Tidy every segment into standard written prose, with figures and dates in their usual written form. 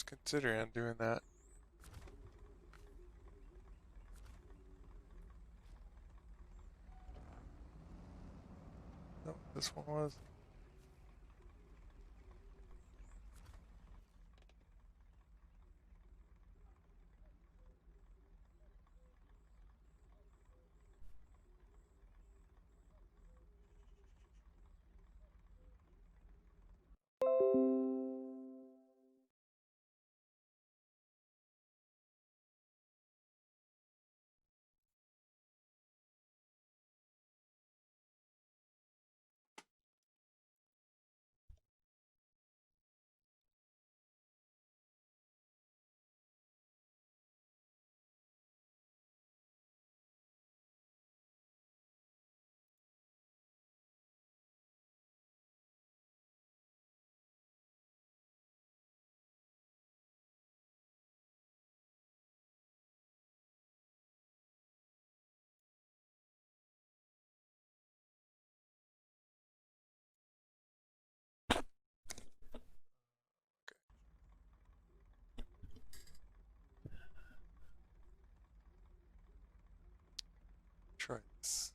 was considering on doing that. No, this one was. Try this.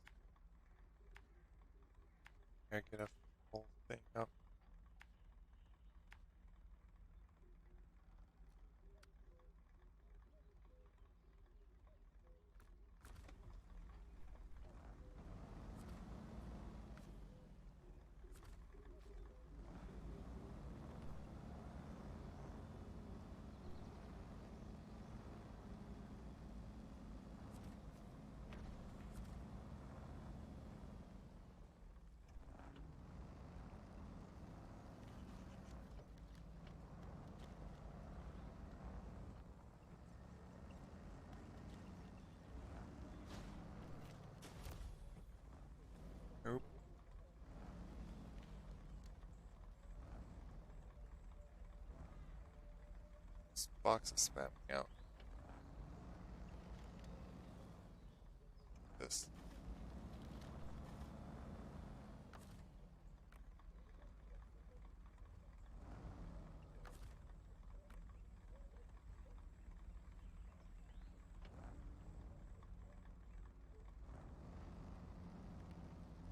I get a full thing up. Nope. This box is spamming out. This.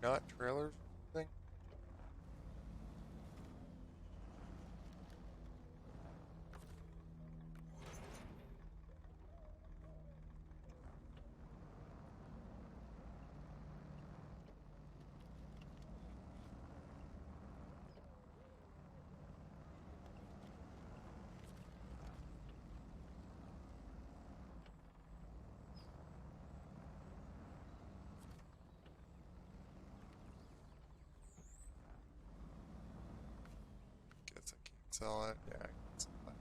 Not trailers or something? Guess I can't sell it. Yeah, I can sell it.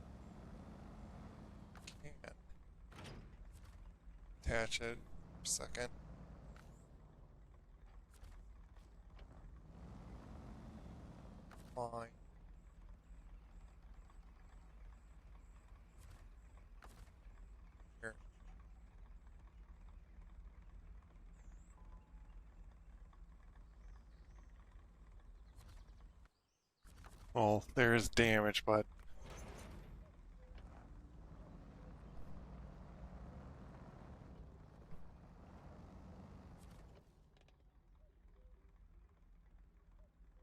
Can. Attach it for a second. Fine. Here. Well, there is damage, but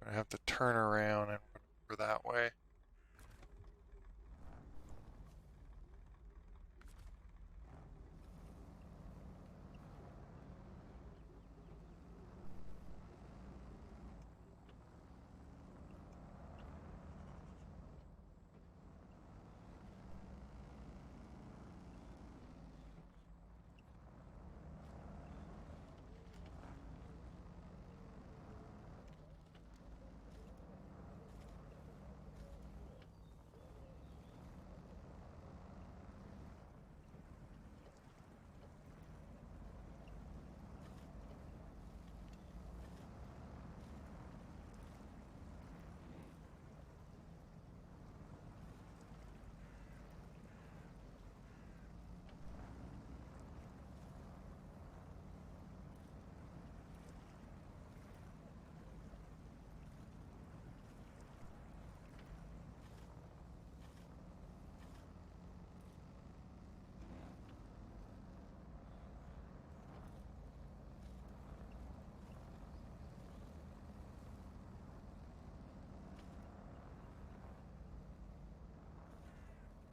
I have to turn around and run over that way.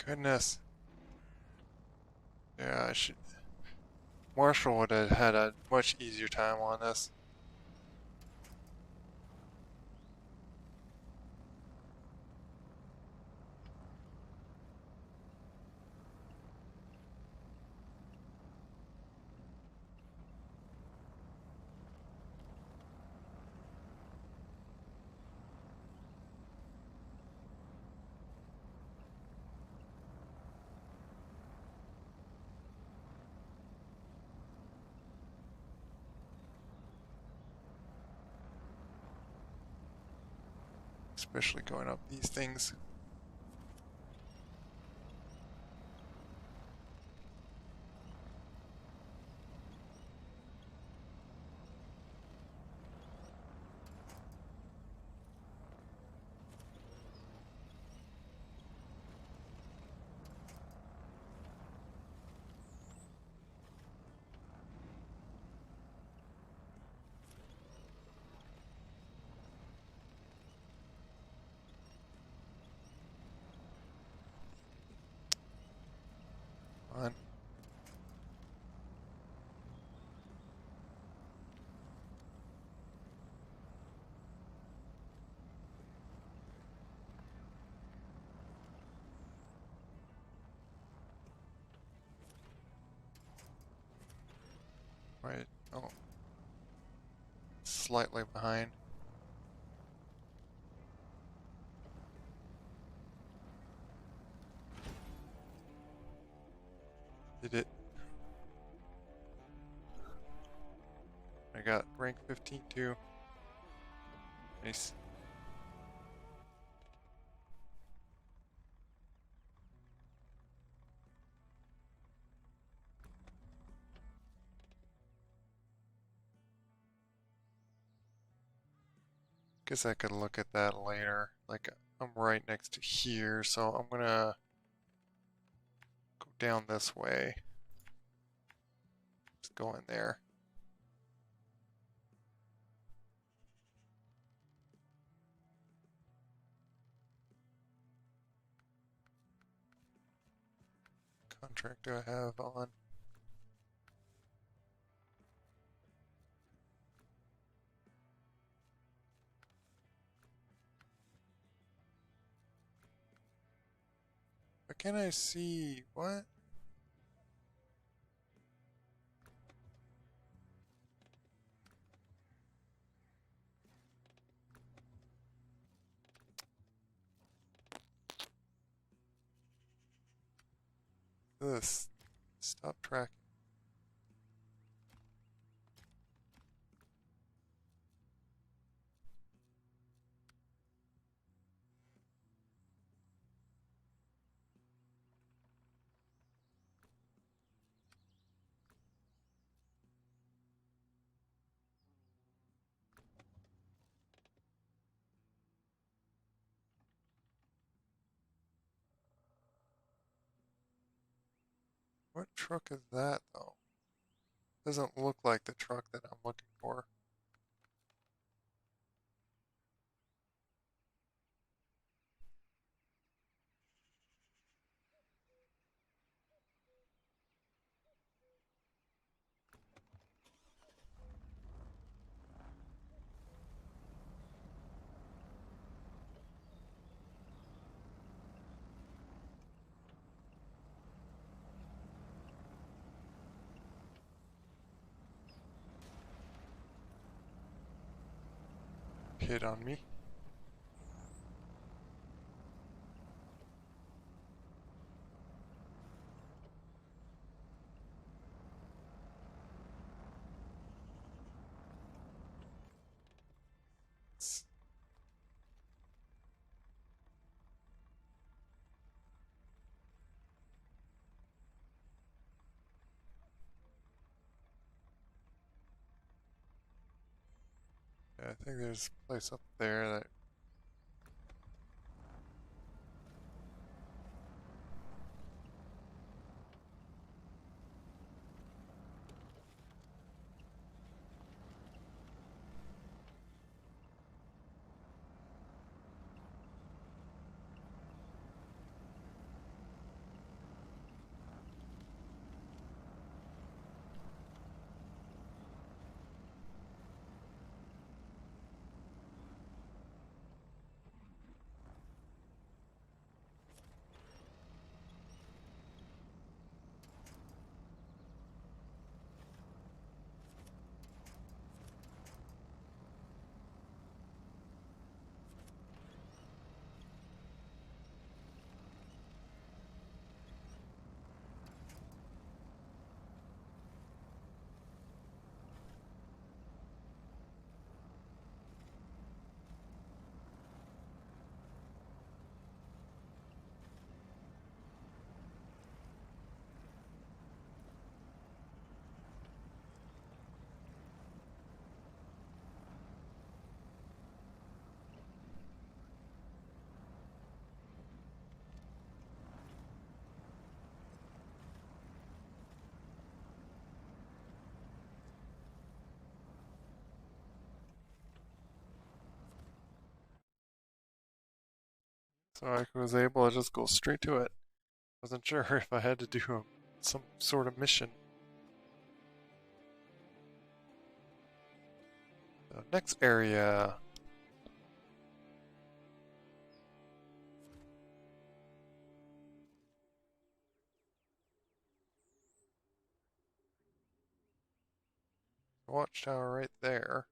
Goodness. Yeah, I should. Marshall would have had a much easier time on this. Especially going up these things. On. Right. Oh. Slightly behind. Did it. I got rank 15 too. Nice. Guess I could look at that later. Like, I'm right next to here, so I'm gonna go down this way. Just go in there. Contract do I have on? Why can't I see? What? This. Stop tracking. What truck is that, though? Doesn't look like the truck that I'm looking for. Hit on me. Yeah, I think there's a place up there that. So I was able to just go straight to it. Wasn't sure if I had to do some sort of mission. So next area. Watchtower right there.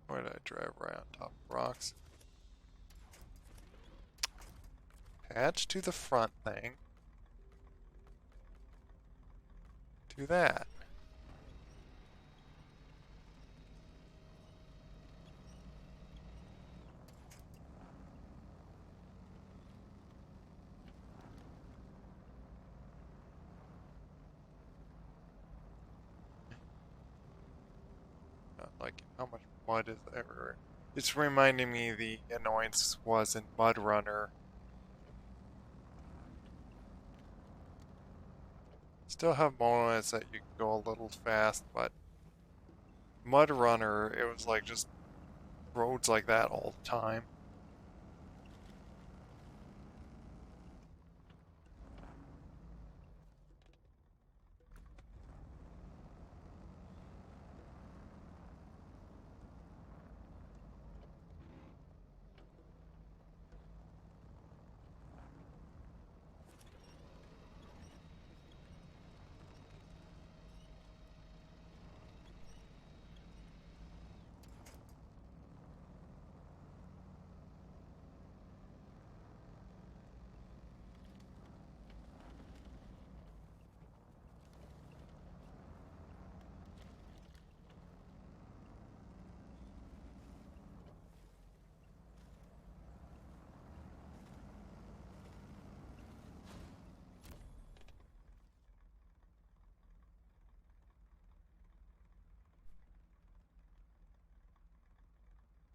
Why did I drive right on top of rocks? Attach to the front thing. Do that. Not like how much mud is everywhere. It's reminding me the annoyance was in Mud Runner. Still have moments that you can go a little fast, but Mud Runner, it was like just roads like that all the time.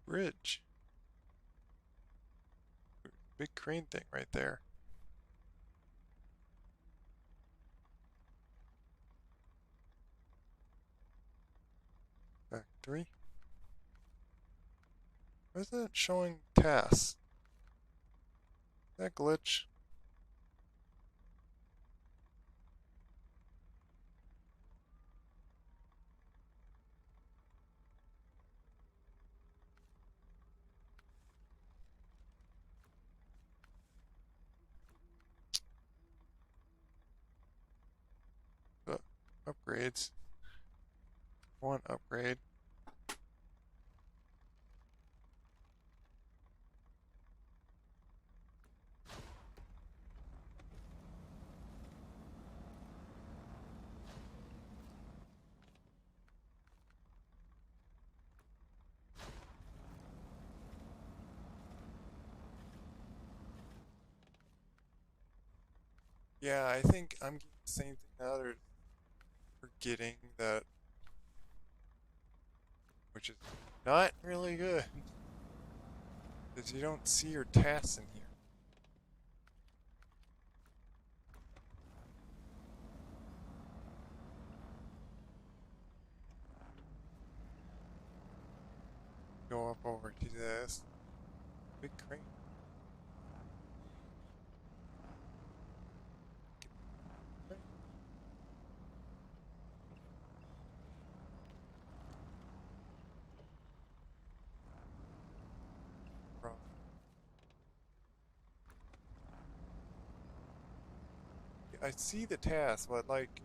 Bridge. Big crane thing right there. Factory. Why is it showing tasks? That glitch? The upgrades. One upgrade. Yeah, I think I'm getting the same thing now. They're forgetting that, which is not really good, because you don't see your tasks in here. Go up over to this big crane. I see the task, but like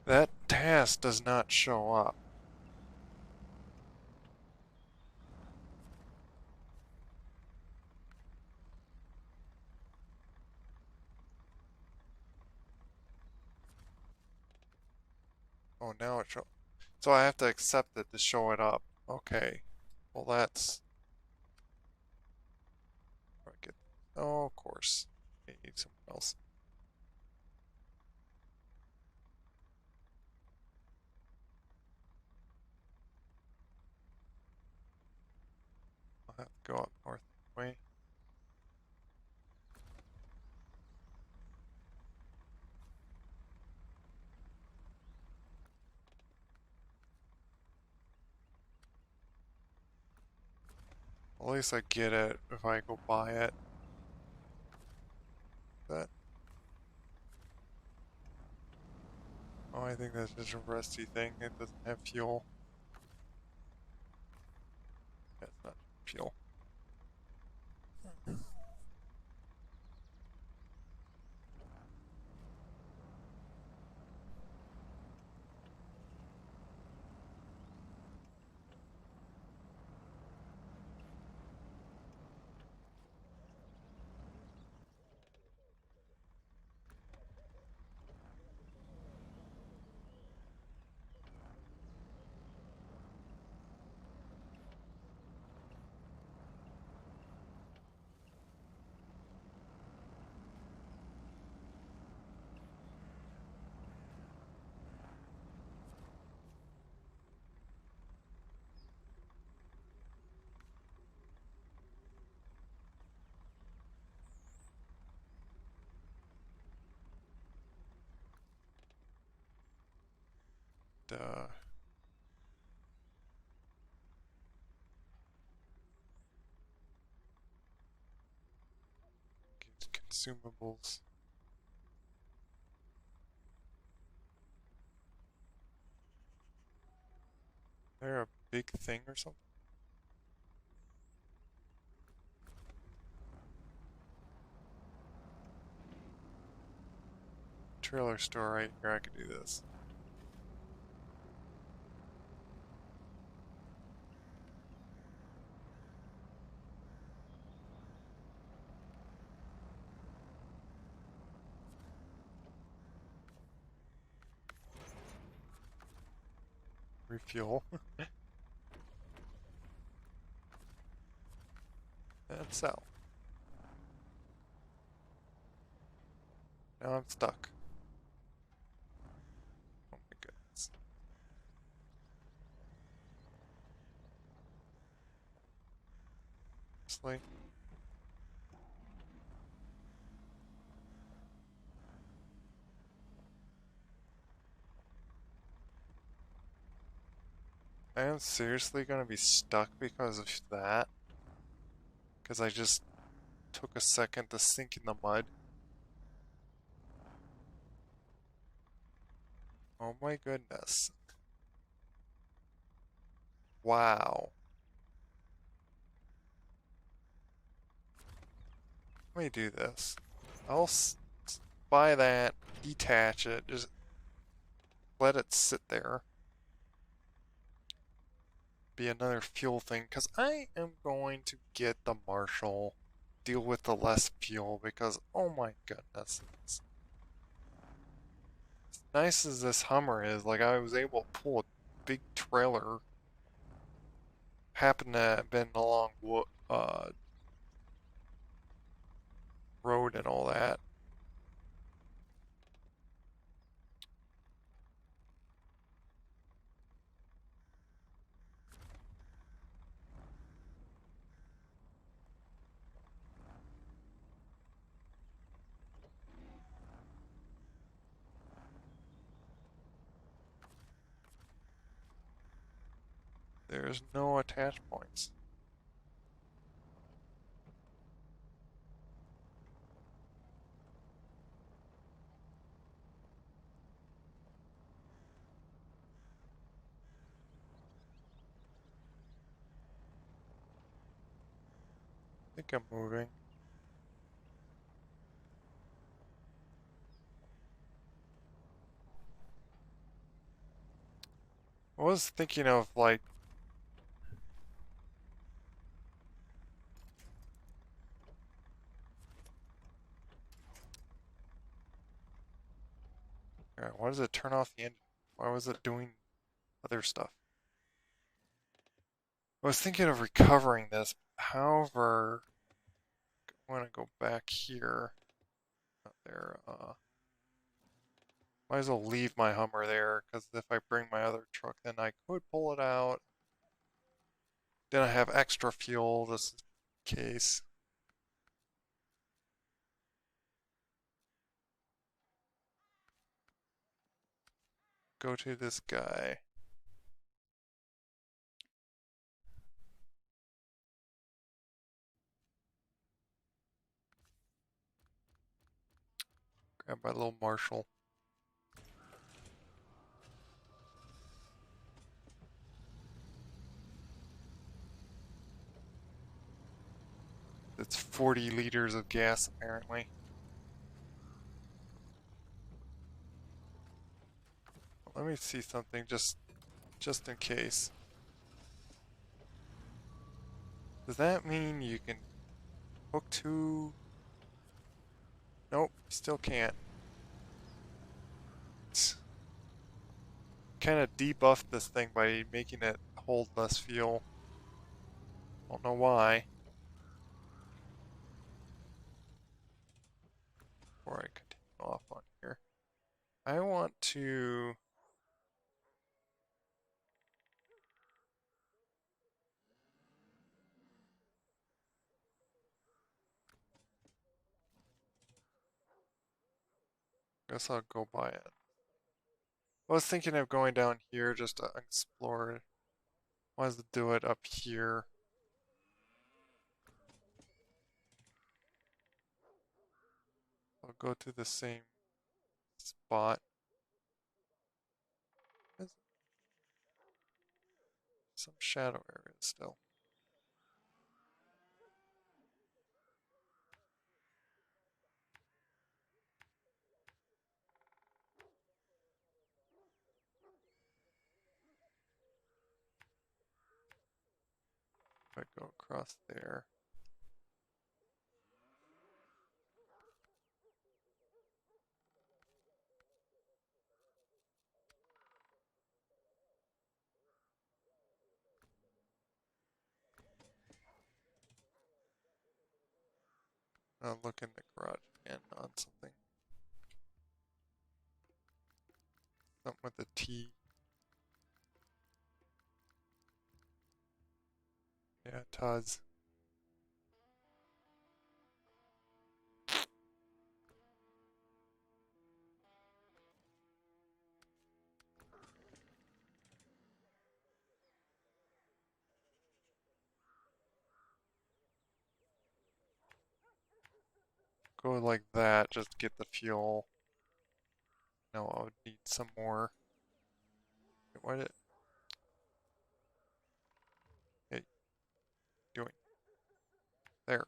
that task does not show up. Oh, now it shows. So I have to accept it to show it up. Okay. Well, that's... Oh, of course. I need someone else. I'll have to go up north way. At least I get it if I go buy it. That. Oh, I think that's just a rusty thing. It doesn't have fuel. That's not fuel. Duh. Get consumables. They're a big thing or something? Trailer store right here. I could do this. Refuel. And sell. Now I'm stuck. Oh my goodness. Seriously? I am seriously gonna be stuck because of that? Because I just took a second to sink in the mud? Oh my goodness. Wow. Let me do this. I'll buy that, detach it, just let it sit there. Be another fuel thing, because I am going to get the Marshall, deal with the less fuel, because oh my goodness. As nice as this Hummer is, like I was able to pull a big trailer, happened to have been along road and all that. There's no attach points. I think I'm moving. I was thinking of like, why does it turn off the engine? Why was it doing other stuff. I was thinking of recovering this, however, I want to go back here. Not there. Might as well leave my Hummer there, because if I bring my other truck, then I could pull it out. Then I have extra fuel, just in case. Go to this guy. Grab my little Marshall. It's 40 liters of gas, apparently. Let me see something, just in case. Does that mean you can hook to... Nope, still can't. Kind of debuffed this thing by making it hold less fuel. Don't know why. Before I continue off on here, I want to... Guess I'll go by it. I was thinking of going down here just to explore it. Might as well do it up here. I'll go to the same spot. There's some shadow areas still. If I go across there. I'll look in the garage again on something. Something with a T. Yeah, Taz. Go like that, just to get the fuel. No, I would need some more. Why did... Hey, doing? There.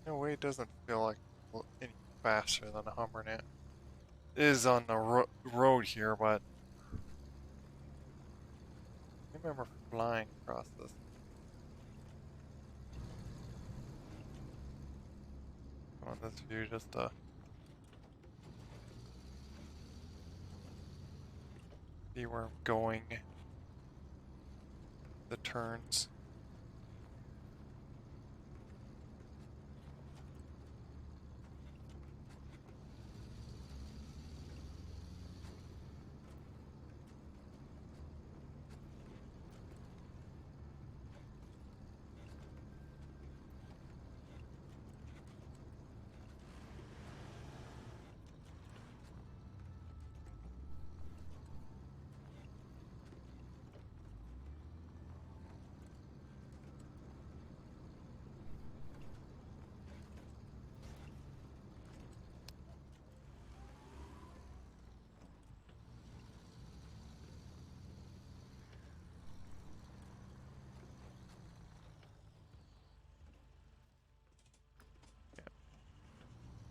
No way, it doesn't feel like any faster than a Hummer now. It is on the road here, but I remember flying across this. On this view, just see where I'm going. The turns.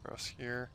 across here.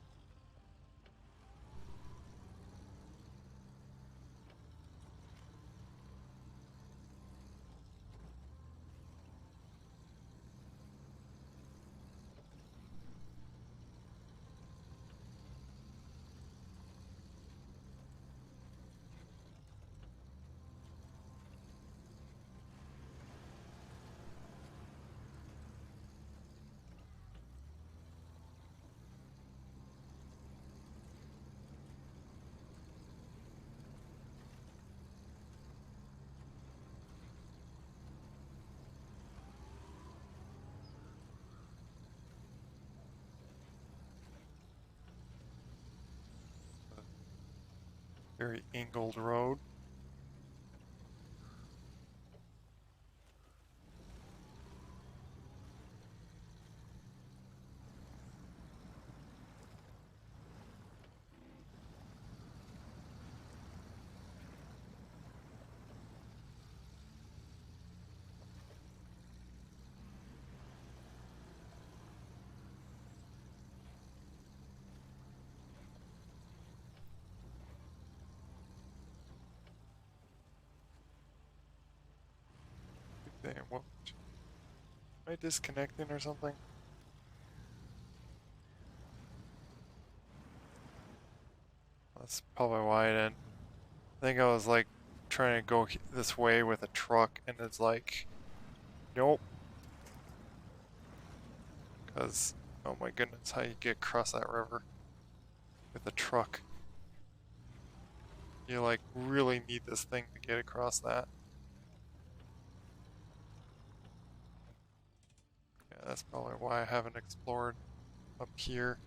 Very angled road. Damn, what? Am I disconnecting or something? That's probably why I didn't. I think I was like trying to go this way with a truck, and it's like, nope. Because, oh my goodness, how you get across that river with a truck? You like really need this thing to get across that. Yeah, that's probably why I haven't explored up here.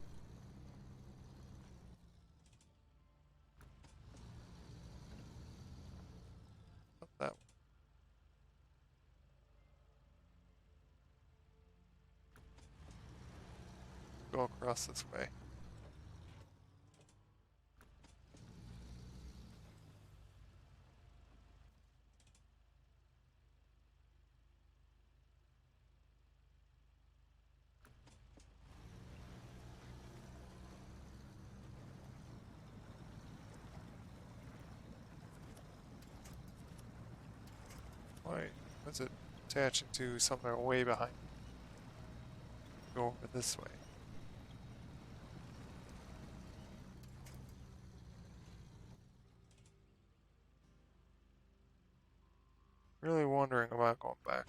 Up that go across this way. Why was it attaching to something way behind? Go over this way. Really wondering about going back.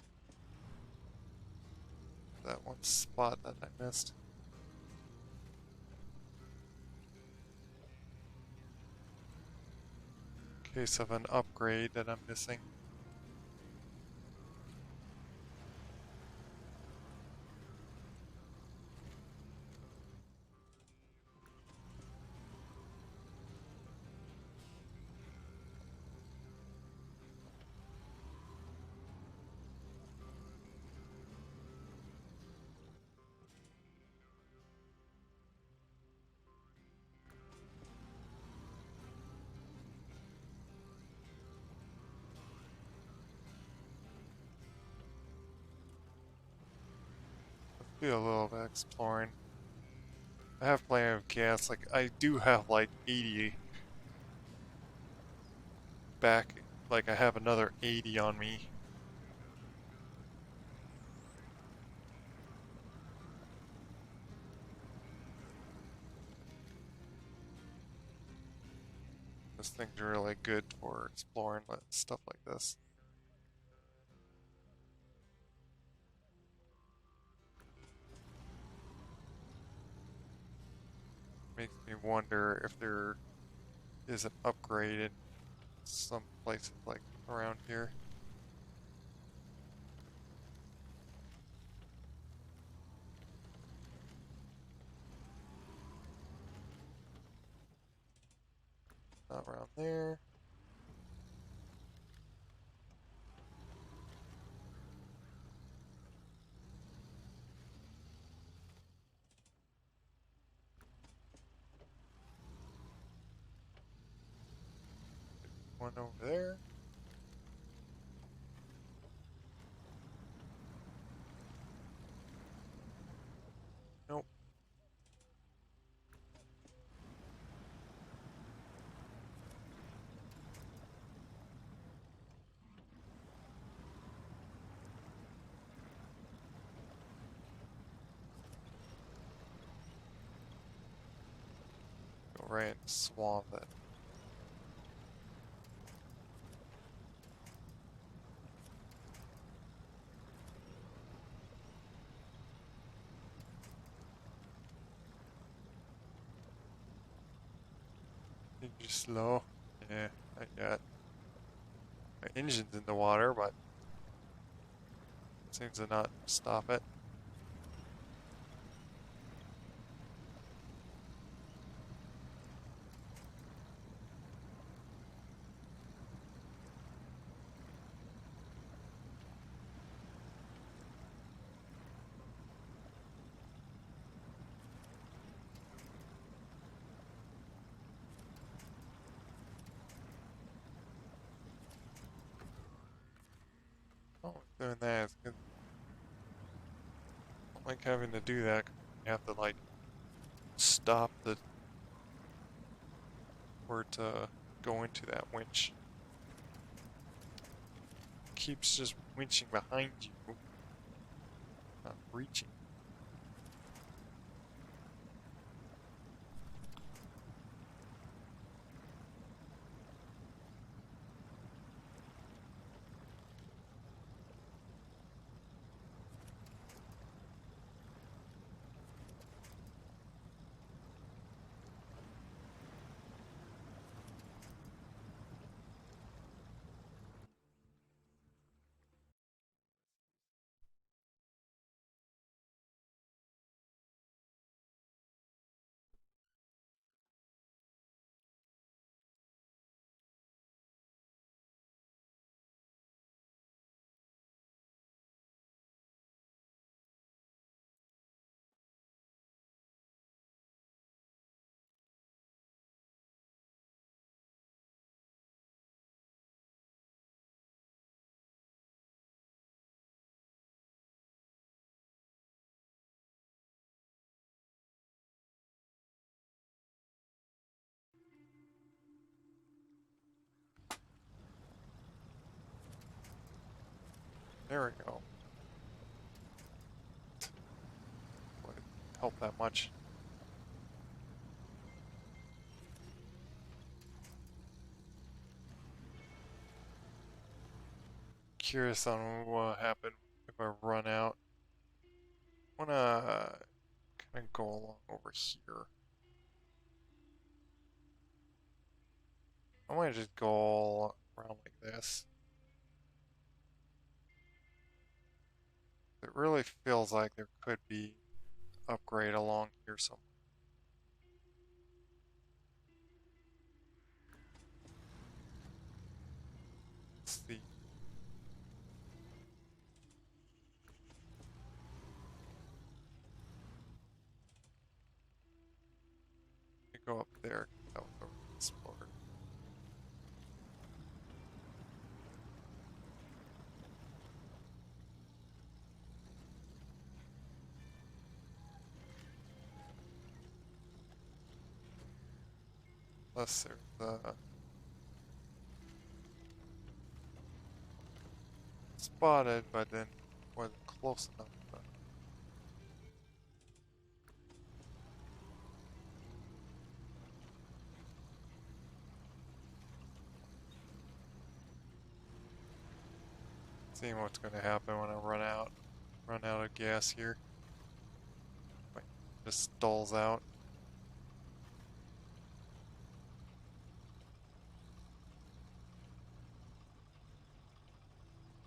That one spot that I missed. In case of an upgrade that I'm missing. Do a little bit exploring. I have plenty of gas. Like I do have like 80 back. Like I have another 80 on me. This thing's really good for exploring stuff like this. Makes me wonder if there is an upgrade in some places like around here. Not around there. One over there. Nope. right in the swamp that think you're slow. Yeah, I got my engine's in the water, but seems to not stop it. Oh, doing that is good. I don't like having to do that. 'Cause you have to like stop the or to go into that winch. Keeps just winching behind you, not reaching. There we go. Wouldn't help that much. Curious on what happened if I run out. I wanna kind of go along over here. I might just go around like this. It really feels like there could be upgrade along here somewhere. Let's see. You go up there. That was over this part. Plus there's spotted, but then wasn't close enough. Seeing what's going to happen when I run out of gas here. Like, just stalls out.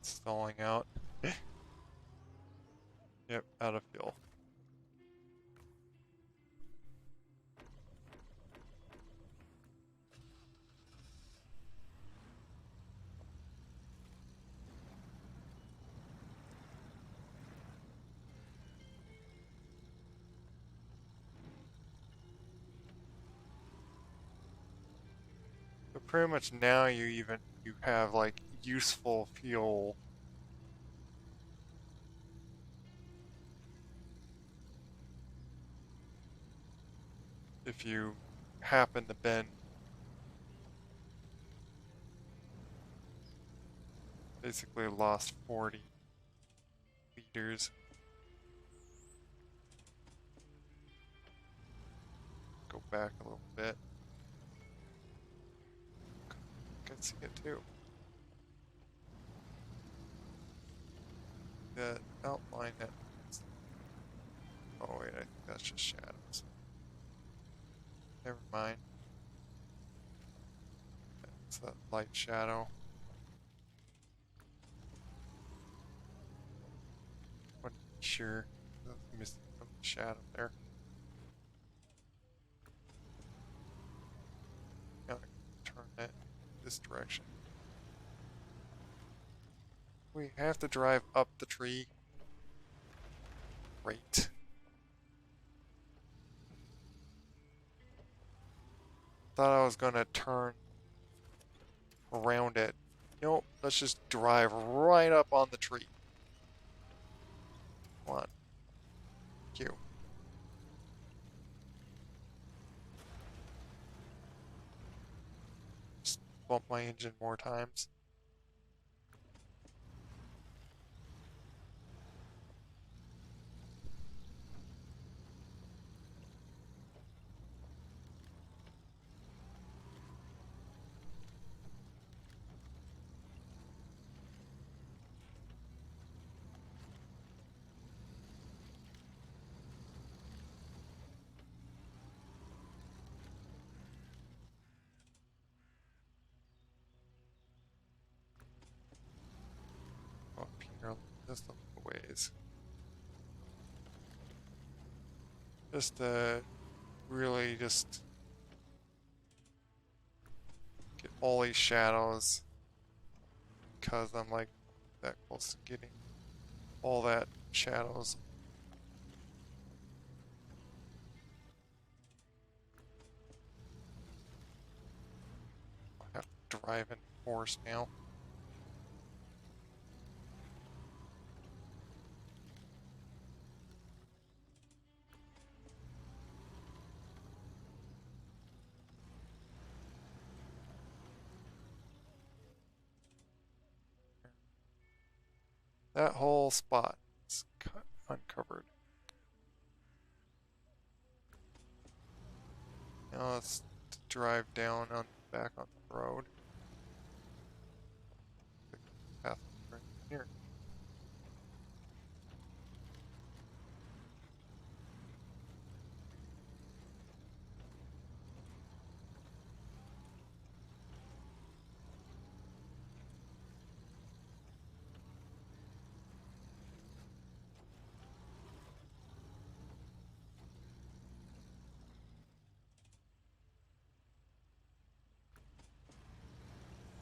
Stalling out. Yep, out of fuel. So pretty much now you have like useful fuel. If you happen to bend, basically lost 40 liters. Go back a little bit. see it too. That outline that. Oh wait, I think that's just shadows. Never mind. It's that light shadow. Wasn't sure. Missing some shadow there. Gotta turn that this direction. We have to drive up the tree. Great. Thought I was gonna turn around it. Nope, let's just drive right up on the tree. Come on. Q. Just bump my engine more times. Up here, just a little ways. Just really just get all these shadows because I'm like that close to getting all that shadows. I have to drive in force now. That whole spot is uncovered. Now let's drive down on back on the road. The path right here.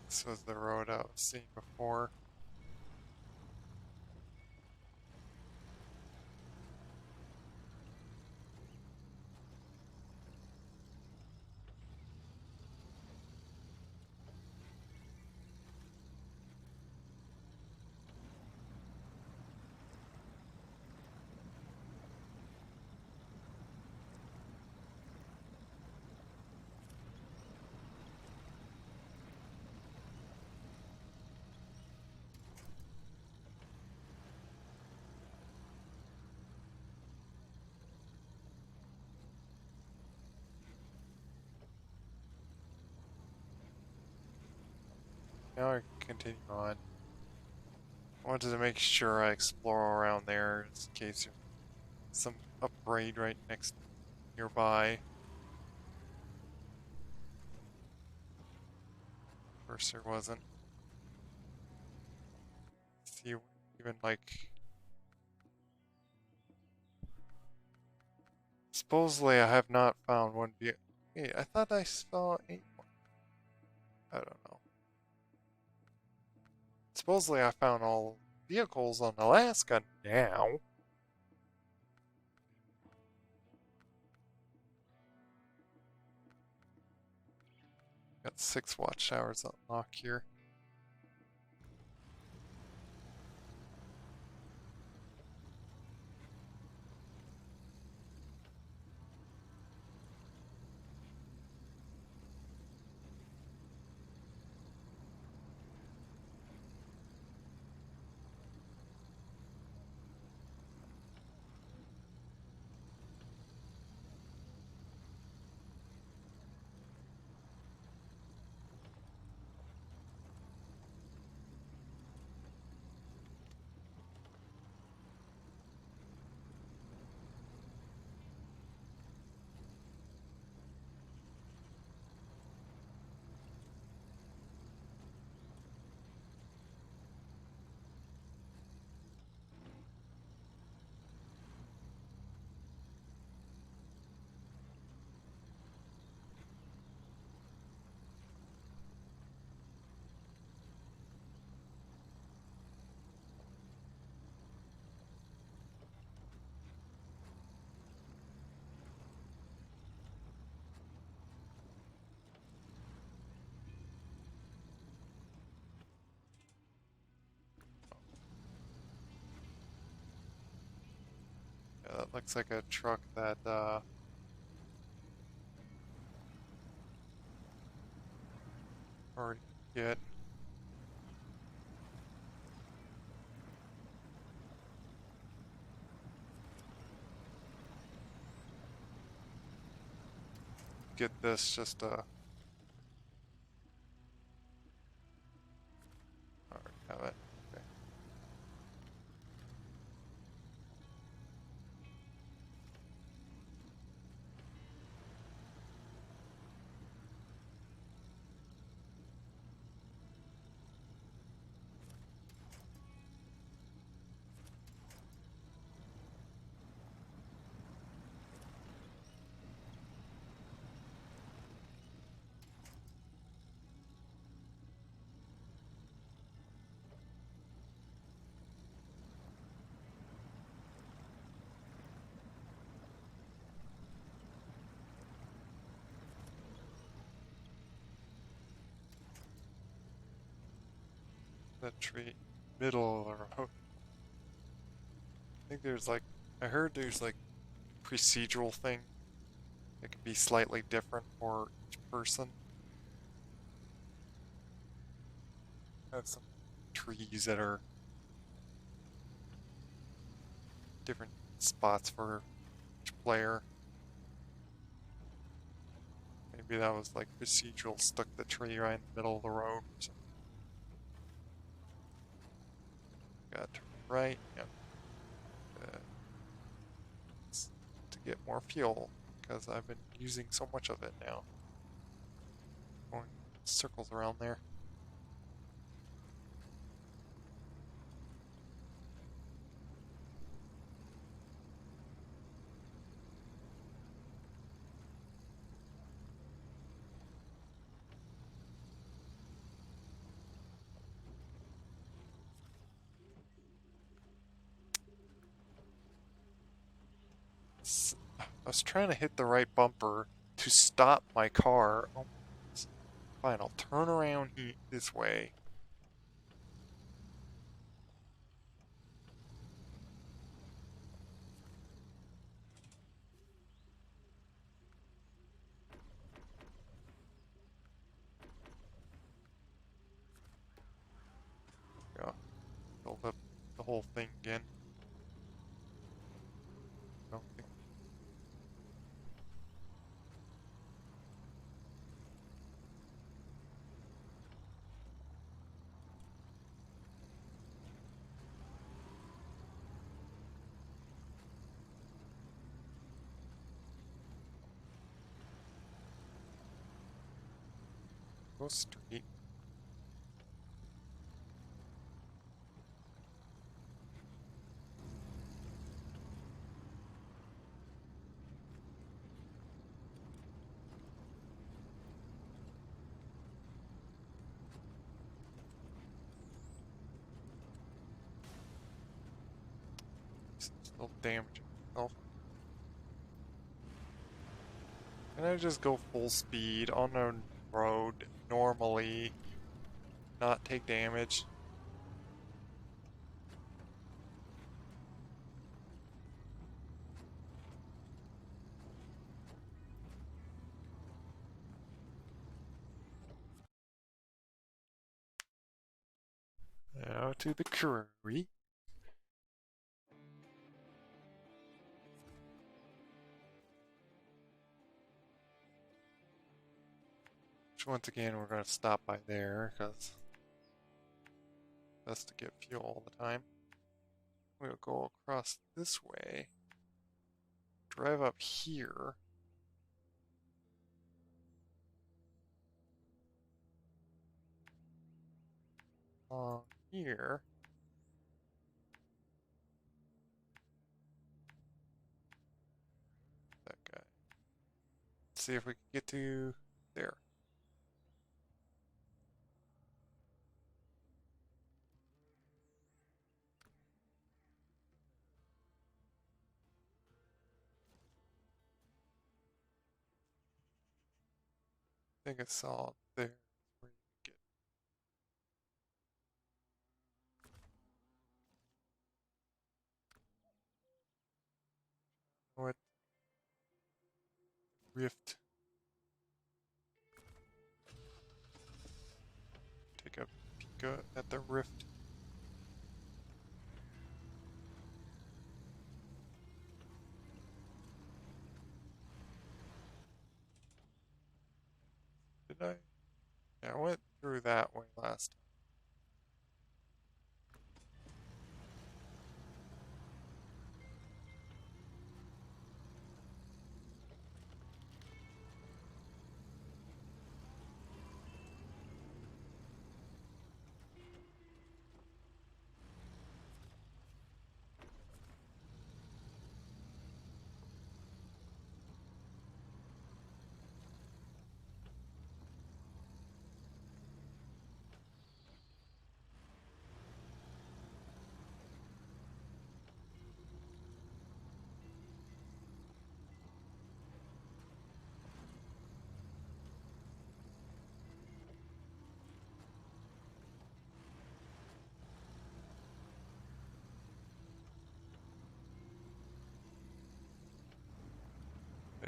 This was the road I was seeing before. Now I can continue on. I wanted to make sure I explore around there in case there's some upgrade right next nearby. Of course there wasn't. See, even like supposedly I have not found one vehicle. Hey, I thought I saw a one. I don't know. Supposedly I found all vehicles on Alaska now. Got 6 watchtowers unlocked here. That looks like a truck that already get. Get this just already have it. Okay. That tree, middle of the road. I think there's like, I heard there's like procedural thing that can be slightly different for each person. Have some trees that are different spots for each player. Maybe that was like procedural, stuck the tree right in the middle of the road or something. Got to right, yep. To get more fuel because I've been using so much of it now. Going circles around there. I was trying to hit the right bumper to stop my car. Oh, fine, I'll turn around this way. Go. Build up the whole thing again. Don't think go straight. Still damaging myself. Can I just go full speed on a road normally, not take damage? Now to the quarry. Which once again we're going to stop by there because that's to get fuel all the time. We'll go across this way, drive up here. Along here. That guy. Let's see if we can get to there. I think I saw there where you can get. rift. Take a peek at the rift. Did I? Yeah, I went through that way last time.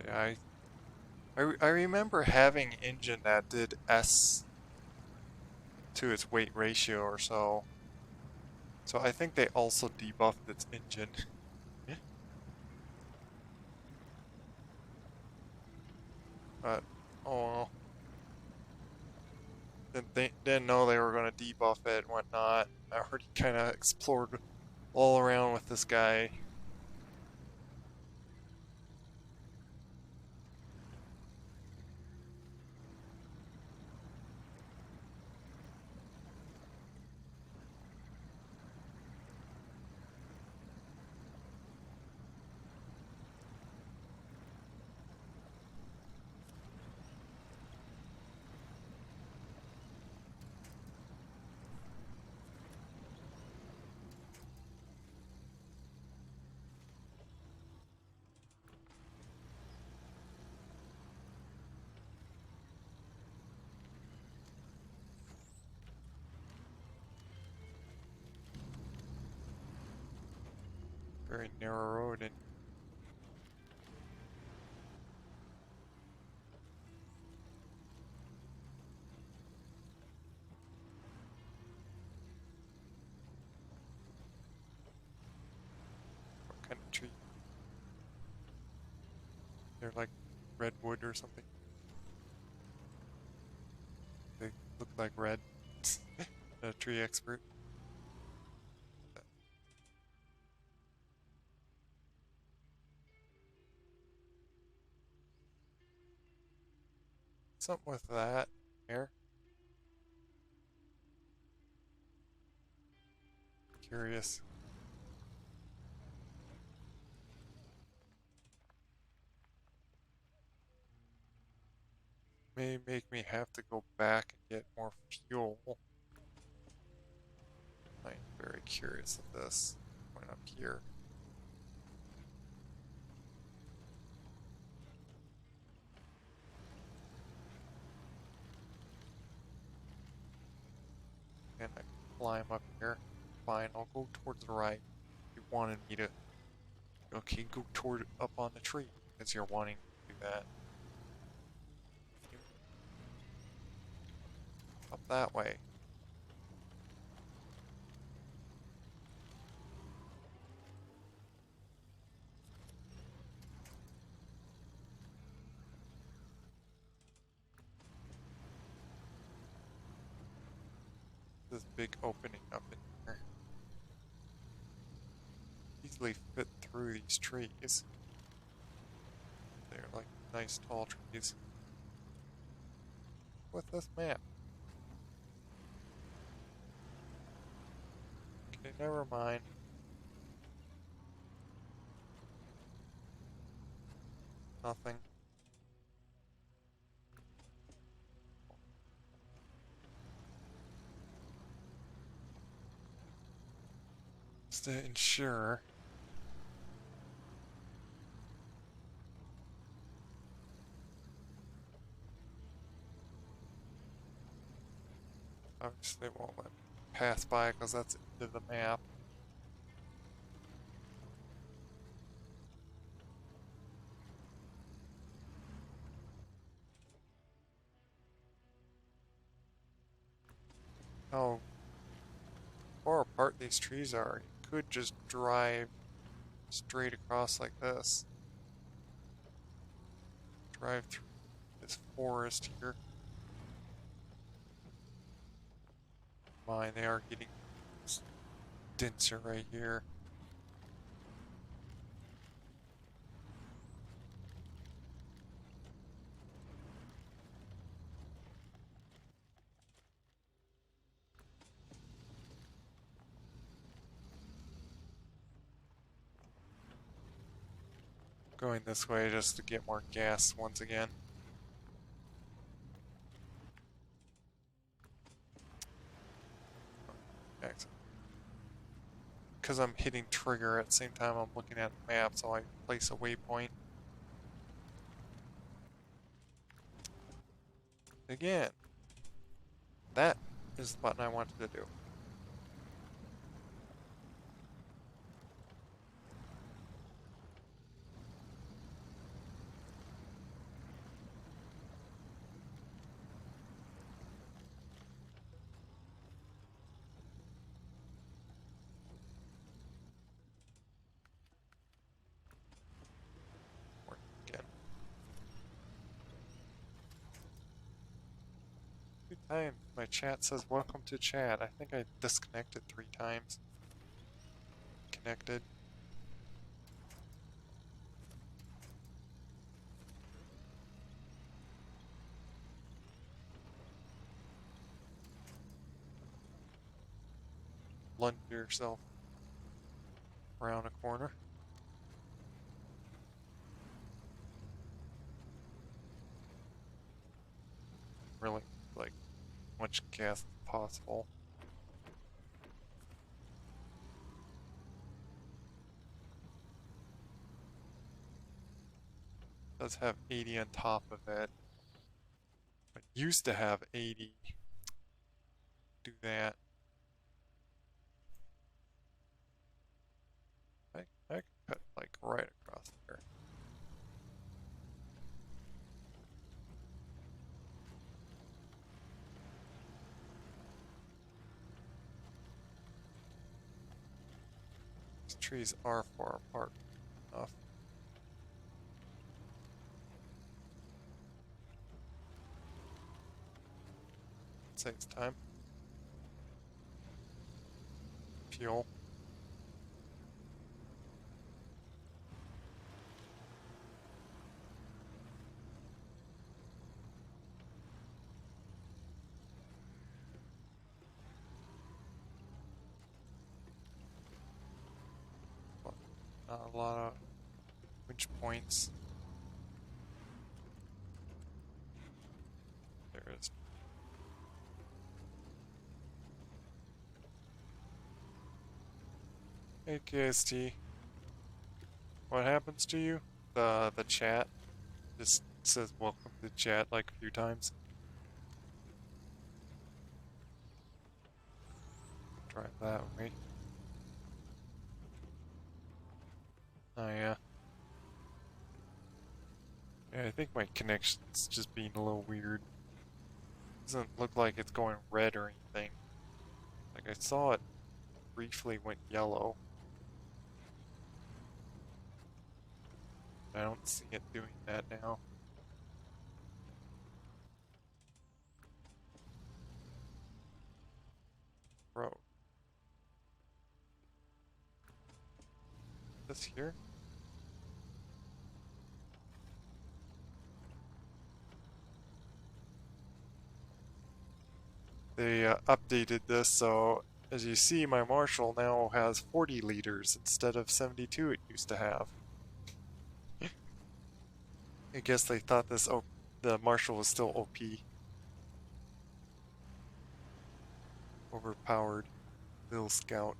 Yeah, I remember having engine that did S to its weight ratio or so. So I think they also debuffed its engine. But oh well. Didn't know they were gonna debuff it and whatnot. I already kinda explored all around with this guy. Very narrow road and what kind of tree? They're like redwood or something. They look like red. A tree expert. Something with that here. Curious. May make me have to go back and get more fuel. I'm very curious of this. Going up here. And I can climb up here. Fine, I'll go towards the right. You wanted me to. Okay, go toward up on the tree because you're wanting to do that. Up that way. This big opening up in here. Easily fit through these trees. They're like nice tall trees. With this map. Okay, never mind. Nothing. Just to ensure. Obviously, they won't let me pass by because that's into the map. how far apart these trees are. You could just drive straight across like this. Drive through this forest here. Mine, they are getting denser right here. Going this way just to get more gas once again. Because I'm hitting trigger at the same time I'm looking at the map, so I place a waypoint. Again, that is the button I wanted to do. Again. 2 times my chat says welcome to chat. I think I disconnected 3 times. Connected. Lunge yourself around a corner. Really, like, much gas as possible. It does have 80 on top of it. It used to have 80. Do that. I could cut like right across there. These trees are far apart enough. Saves time. Fuel. Not a lot of winch points. There is. Hey KST. What happens to you? The chat just says welcome to chat like a few times. Drive that way. Oh yeah. Yeah, I think my connection's just being a little weird. Doesn't look like it's going red or anything. Like I saw it briefly went yellow. I don't see it doing that now. Bro. This here? They updated this, so as you see, my Marshall now has 40 liters instead of 72 it used to have. I guess they thought the Marshall was still OP. Overpowered. Little scout.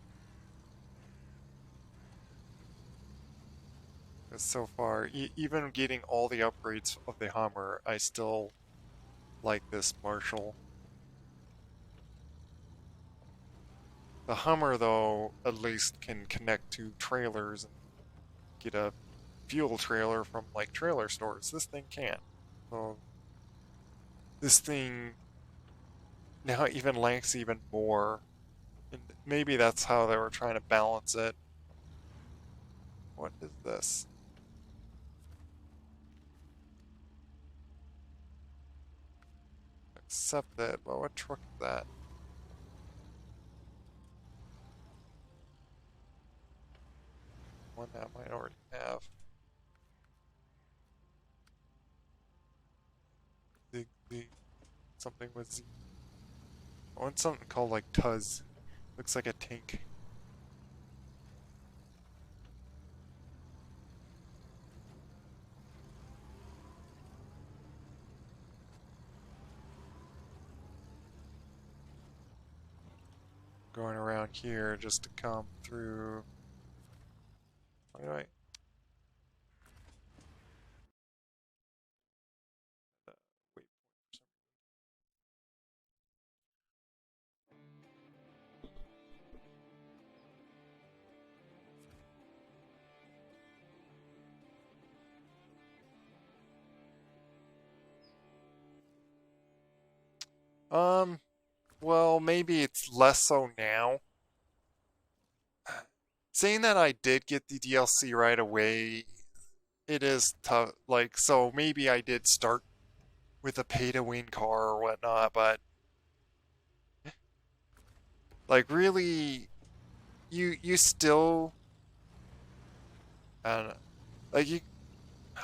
Because so far, even getting all the upgrades of the Hummer, I still like this Marshall. The Hummer, though, at least can connect to trailers and get a fuel trailer from like trailer stores. This thing can't. So this thing now it even lags even more. And maybe that's how they were trying to balance it. What is this? Accept it, but what truck is that? One that I might already have. Zig, something with Z. I want something called like Tuz. Looks like a tank. Going around here just to come through. Why do I? Wait. Well, maybe it's less so now. Saying that I did get the DLC right away, it is tough. Like, so maybe I did start with a pay-to-win car or whatnot, but like really, you still, I don't know, like you.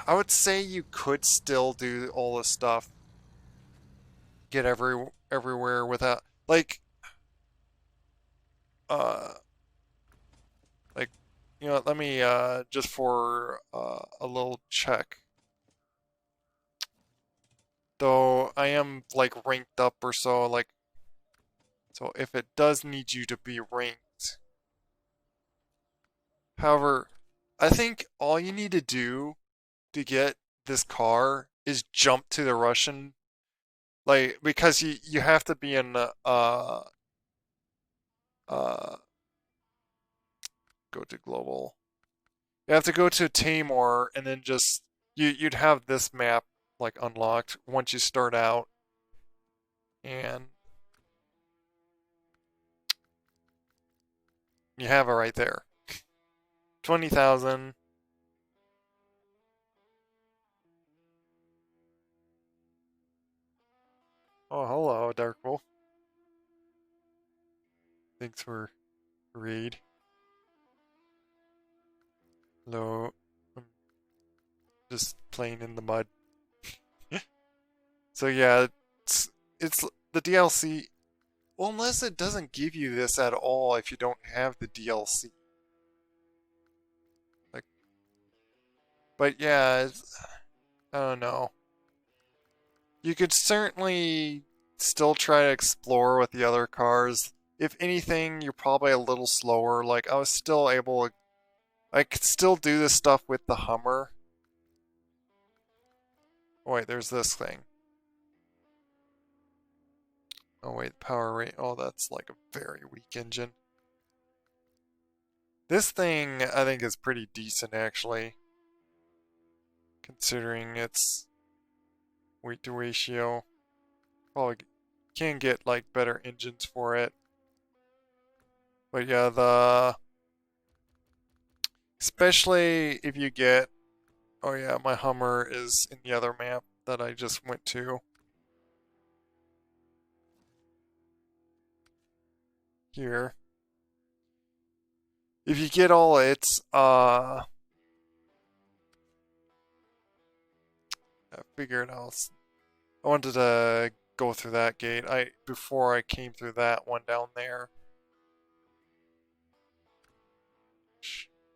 I would say you could still do all this stuff, get everywhere without uh like let me just for a little check. Though I am like ranked up or so, like so if it does need you to be ranked. However, I think all you need to do to get this car is jump to the Russian, like because you have to be in uh go to global. You have to go to Timor and then just you'd have this map like unlocked once you start out, and you have it right there. 20,000. Oh, hello, Dark Wolf. Thanks for raid. Hello. I'm just playing in the mud. So yeah, it's the DLC. Well, unless it doesn't give you this at all if you don't have the DLC. Like, but yeah, I don't know. You could certainly still try to explore with the other cars. If anything, you're probably a little slower. Like, I was still able to, I could still do this stuff with the Hummer. Oh, wait, there's this thing. Oh, wait, power rate. Oh, that's like a very weak engine. This thing, I think, is pretty decent, actually, considering its weight to ratio. Probably can get, like, better engines for it. But yeah, especially if you get, oh yeah, my Hummer is in the other map that I just went to. Here. If you get all its, I figured I wanted to go through that gate. Before I came through that one down there.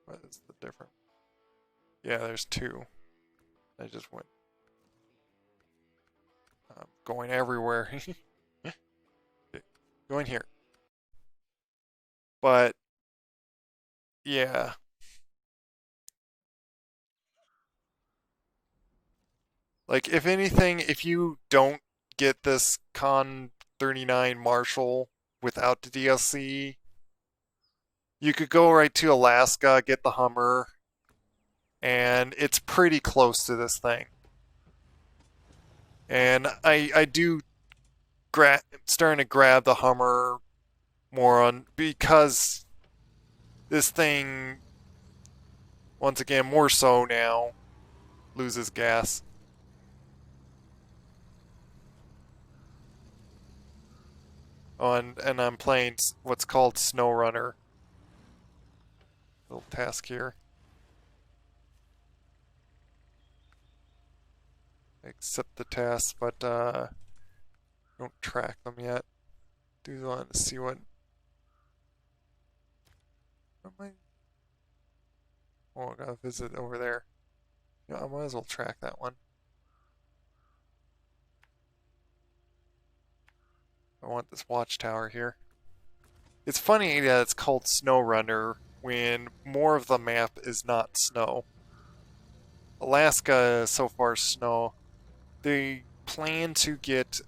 What is the difference? Yeah, there's two. I just went going everywhere. Going here. But yeah. Like if anything, if you don't get this Con 39 Marshall without the DLC, you could go right to Alaska, get the Hummer, and it's pretty close to this thing. And I do starting to grab the Hummer more on because this thing, once again, more so now, loses gas. Oh, and I'm playing what's called SnowRunner. Little task here. Accept the task, but don't track them yet. Do want to see what am I? Oh, I gotta visit over there. Yeah, I might as well track that one. I want this watchtower here. It's funny that it's called SnowRunner when more of the map is not snow. Alaska so far snow. They plan to get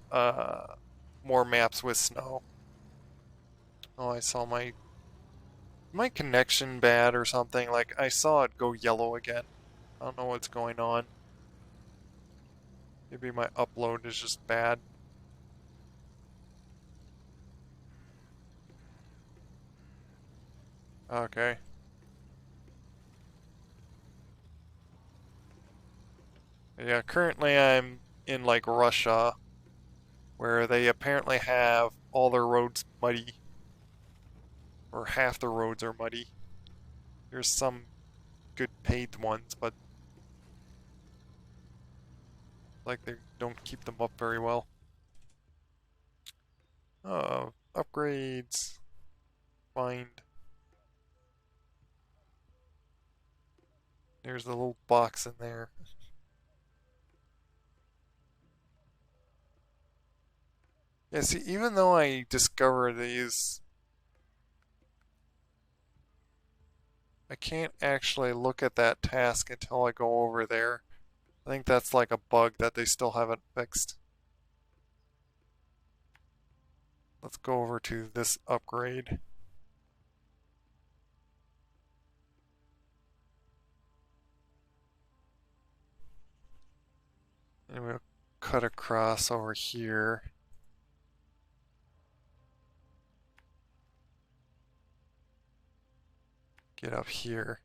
more maps with snow. Oh, I saw my connection bad or something. Like I saw it go yellow again. I don't know what's going on. Maybe my upload is just bad. Okay. Yeah, currently I'm in like Russia, where they apparently have all their roads muddy, or half the roads are muddy. There's some good paved ones, but like they don't keep them up very well. Oh, upgrades. Find. There's a little box in there. Yeah, see, even though I discover these, I can't actually look at that task until I go over there. I think that's like a bug that they still haven't fixed. Let's go over to this upgrade. And we'll cut across over here. Get up here.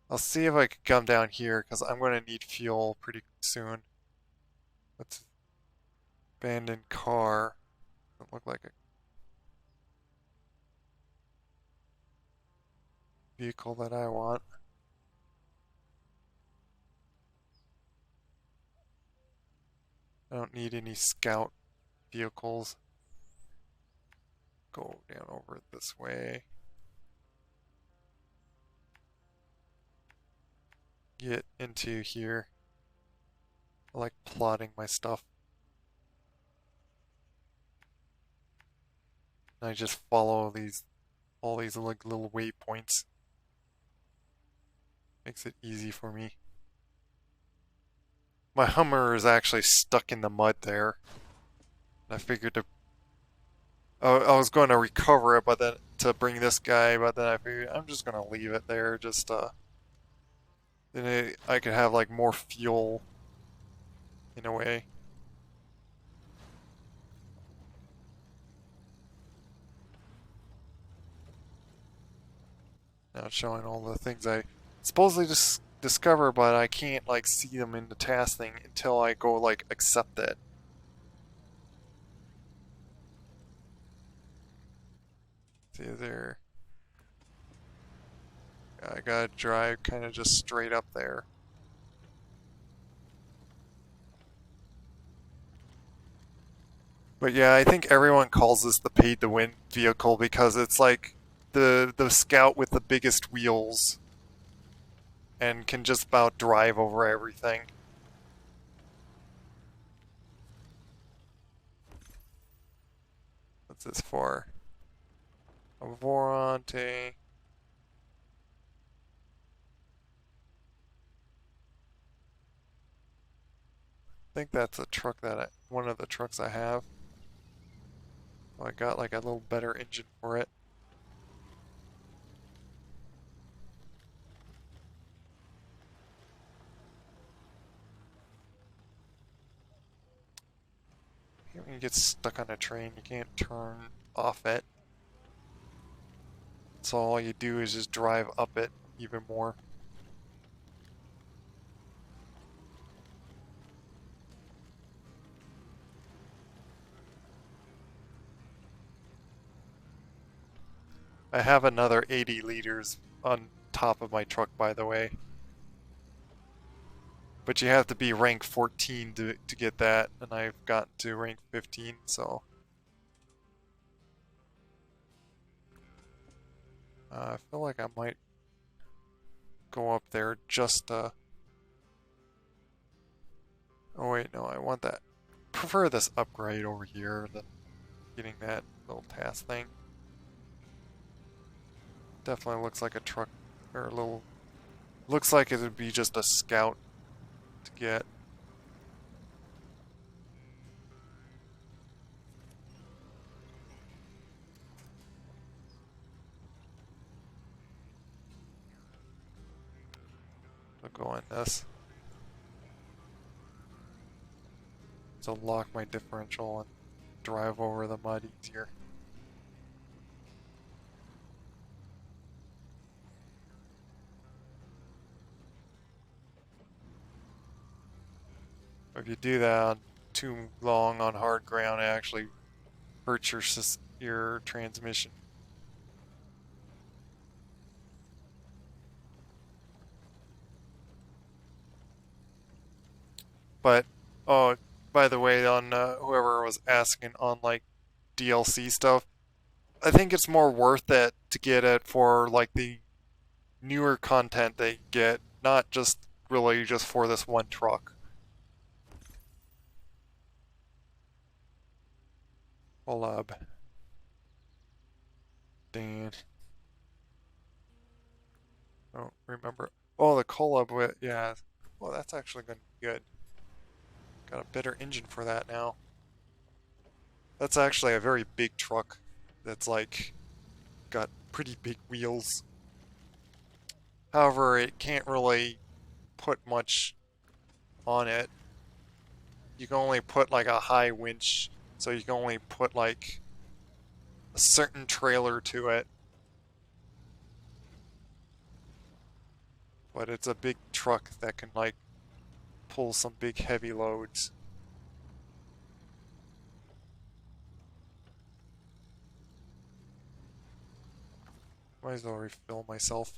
I'll see if I can come down here because I'm going to need fuel pretty soon. What's abandoned car? Doesn't look like a vehicle that I want. I don't need any scout vehicles. Go down over this way. Get into here. I like plotting my stuff. And I just follow all these like little waypoints. Makes it easy for me. My Hummer is actually stuck in the mud there. I figured I was going to recover it, but then to bring this guy, but then I figured I'm just going to leave it there. Just then I could have like more fuel in a way. Now it's showing all the things I supposedly discover, but I can't like see them in the task thing until I go like accept it. See there. I gotta drive kind of just straight up there. But yeah, I think everyone calls this the paid to win vehicle because it's like the scout with the biggest wheels and can just about drive over everything. What's this for? A Vorante. I think that's a truck one of the trucks I have. Oh, I got like a little better engine for it. when you get stuck on a train, you can't turn off it. So all you do is just drive up it even more. I have another 80 liters on top of my truck, by the way. But you have to be rank 14 to get that, and I've gotten to rank 15, so... I feel like I might go up there just to... Oh wait, no, I want that. Prefer this upgrade over here than getting that little task thing. Definitely looks like a truck, or a little... Looks like it would be just a scout to get. I'll go in this. To lock my differential and drive over the mud easier. If you do that too long on hard ground, it actually hurts your transmission. But oh, by the way, on whoever was asking on like DLC stuff, I think it's more worth it to get it for like the newer content they get, not just really just for this one truck. Collab. Dan. I don't remember. Oh, the collab with, yeah. Well, that's actually going to be good. Got a better engine for that now. That's actually a very big truck. That's like, got pretty big wheels. However, it can't really put much on it. You can only put like a high winch, so you can only put like a certain trailer to it. But it's a big truck that can like pull some big heavy loads. Might as well refill myself.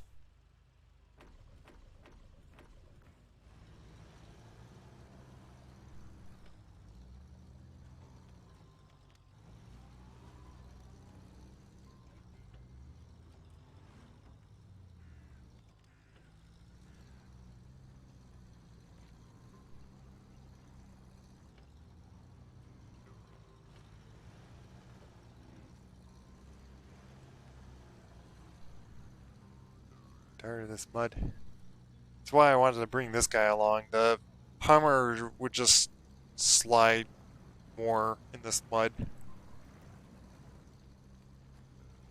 Tired of this mud. That's why I wanted to bring this guy along. The Hummer would just slide more in this mud.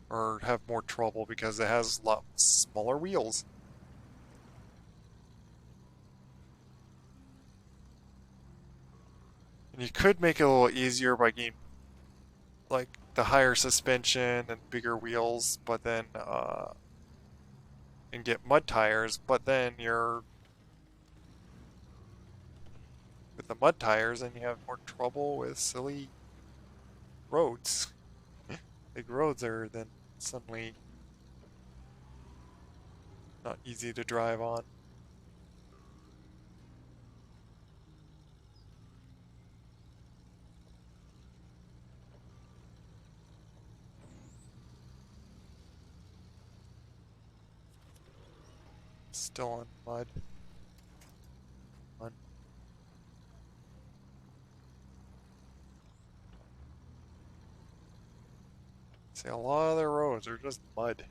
Or have more trouble because it has a lot smaller wheels. And you could make it a little easier by getting like the higher suspension and bigger wheels, but then and get mud tires, but then you're with the mud tires and you have more trouble with silly roads. Big roads are then suddenly not easy to drive on. Still in mud. Mud. See, a lot of the roads are just mud.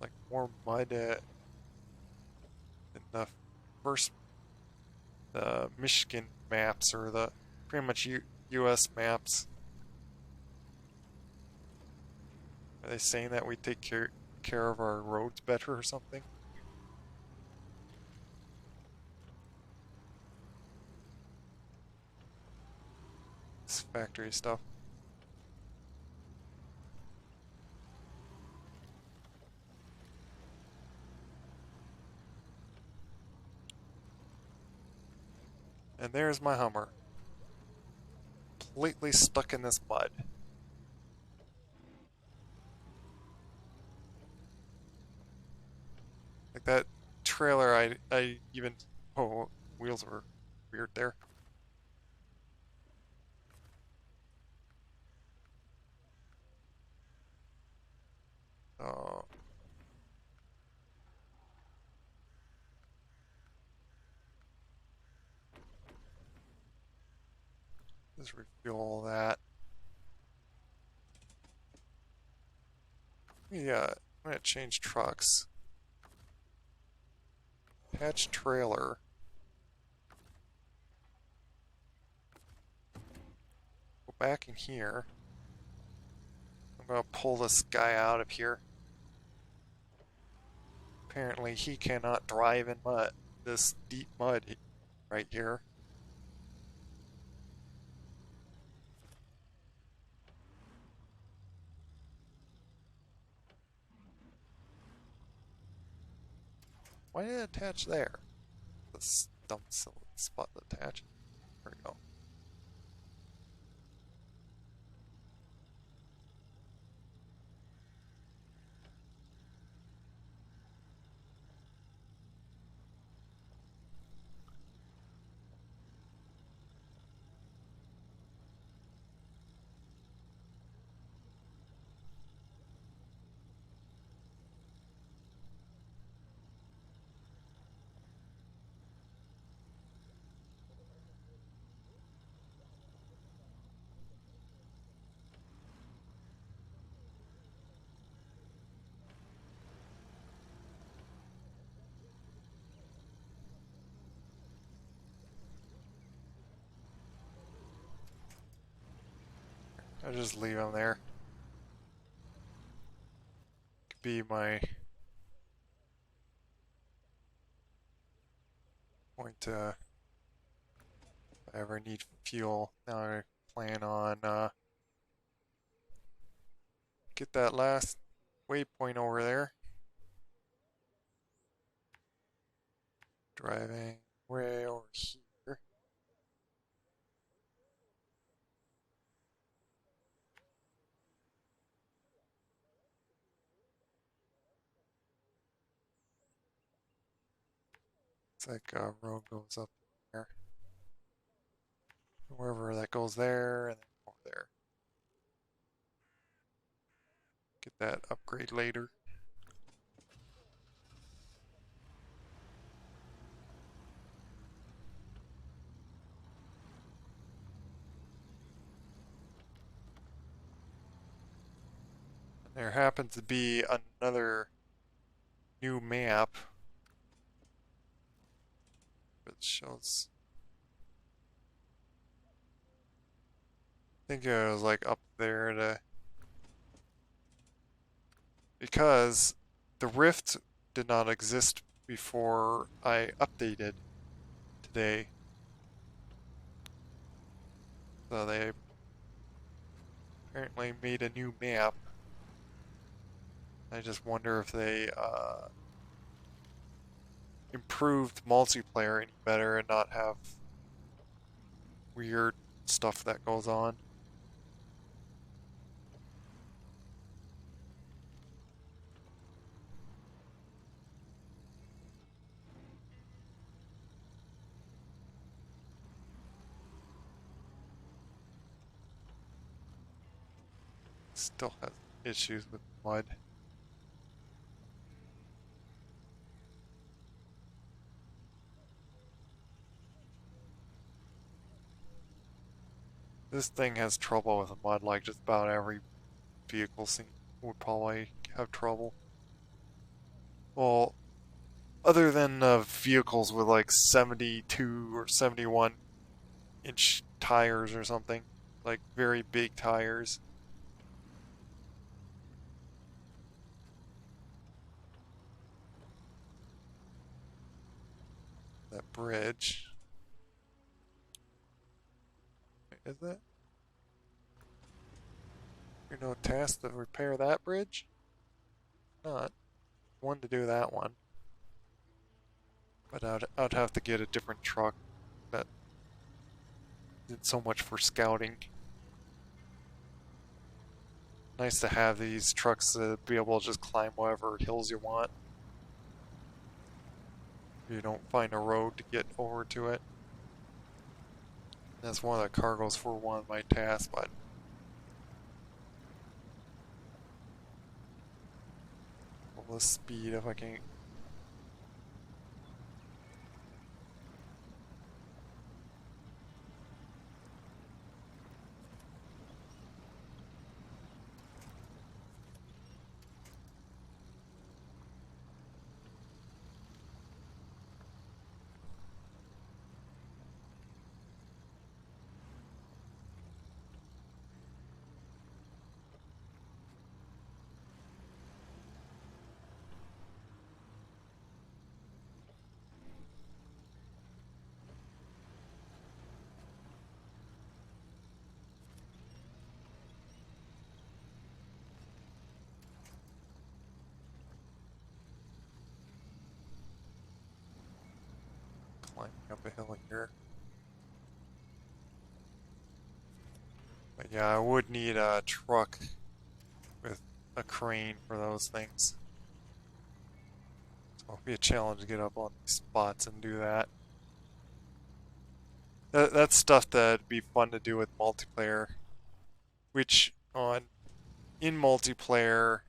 Like more mud in the first the Michigan maps or the pretty much U.S. maps. Are they saying that we take care of our roads better or something? factory stuff. And there's my Hummer. Completely stuck in this mud. Like that trailer, I even... Oh, wheels were weird there. Oh. Just refuel that. Yeah, I'm gonna change trucks. Patch trailer. Go back in here. I'm gonna pull this guy out of here. Apparently he cannot drive in mud. This deep mud right here. Why did it attach there? This dumb silly spot to attach. There we go. I'll just leave him there. Could be my point to if I ever need fuel. Now I plan on get that last waypoint over there. Driving way over here. It's like a road goes up there. Wherever that goes there and then over there. Get that upgrade later. There happens to be another new map that shows. I think it was like up there to. Because the Rift did not exist before I updated today. So they apparently made a new map. I just wonder if they improved multiplayer any better and not have weird stuff that goes on. Still has issues with mud. This thing has trouble with mud, like just about every vehicle would probably have trouble. Well, other than vehicles with like 72 or 71-inch tires or something, like very big tires. That bridge. Wait, is that? There no task to repair that bridge? Not. One to do that one. But I'd have to get a different truck that did so much for scouting. Nice to have these trucks to be able to just climb whatever hills you want. You don't find a road to get over to it. That's one of the cargoes for one of my tasks, but the speed if I can. Climbing up a hill here. But yeah, I would need a truck with a crane for those things. So it'll be a challenge to get up on these spots and do that. That's stuff that'd be fun to do with multiplayer. Which in multiplayer,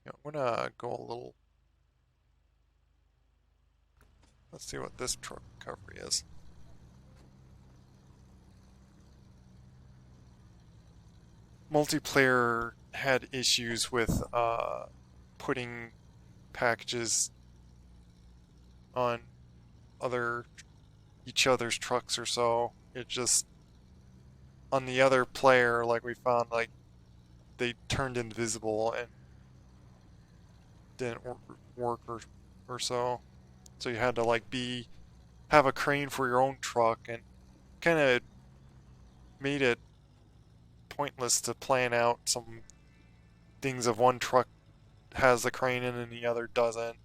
I'm gonna go a little. Let's see what this truck recovery is. Multiplayer had issues with putting packages on each other's trucks or so. It just on the other player, like we found, like they turned invisible and didn't work or so. So you had to like have a crane for your own truck, and kind of made it pointless to plan out some things if one truck has the crane in and the other doesn't,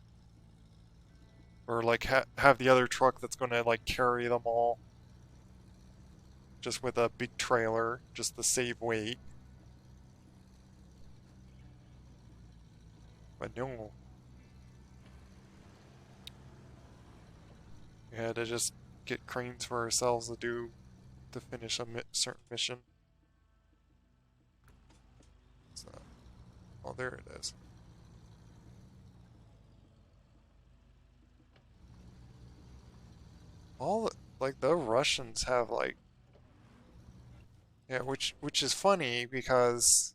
or like have the other truck that's going to like carry them all just with a big trailer just to save weight. But no, we had to just get cranes for ourselves to finish a certain mission. So, oh, there it is. All like the Russians have like, yeah, which is funny because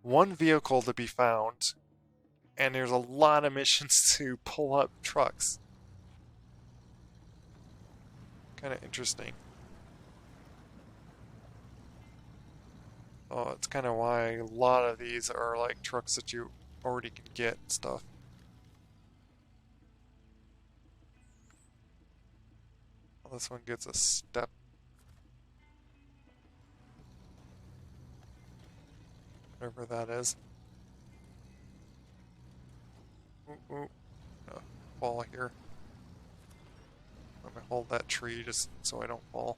one vehicle to be found, and there's a lot of missions to pull up trucks. Kind of interesting. Oh, it's kind of why a lot of these are like trucks that you already can get and stuff. Well, this one gets a step. Whatever that is. Ooh, ooh. No, fall here. Let me hold that tree just so I don't fall.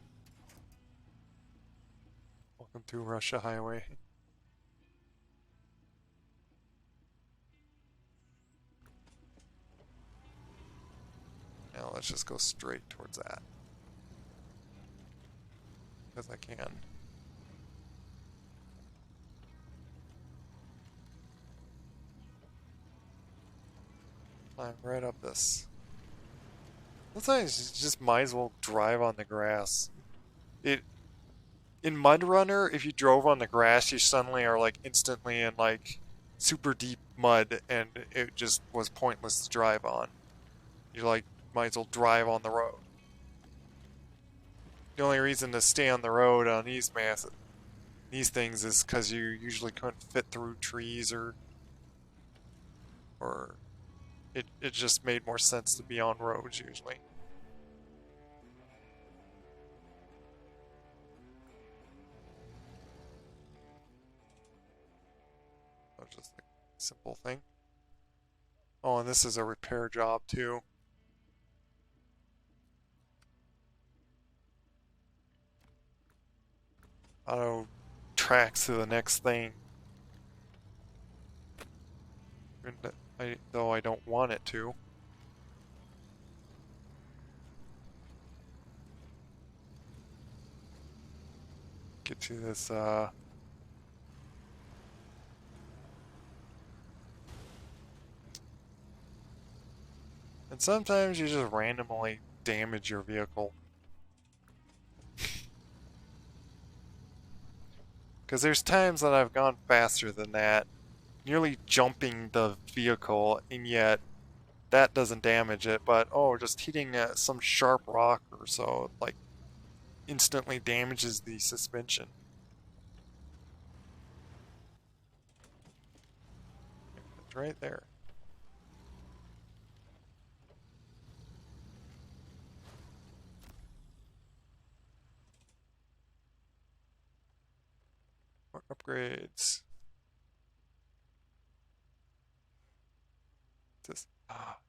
Welcome to Russia Highway. Now let's just go straight towards that. Because I can. Climb right up this. Sometimes you just might as well drive on the grass. In Mud Runner, if you drove on the grass, you suddenly are like instantly in like super deep mud, and it just was pointless to drive on. You like might as well drive on the road. The only reason to stay on the road on these things is because you usually couldn't fit through trees or it just made more sense to be on roads usually. just a simple thing. Oh, and this is a repair job too. Auto tracks to the next thing. Though I don't want it to. Get to this, and sometimes you just randomly damage your vehicle. Because there's times that I've gone faster than that, nearly jumping the vehicle, and yet that doesn't damage it, but oh, just hitting some sharp rock or so, like, instantly damages the suspension. It's right there. More upgrades. This,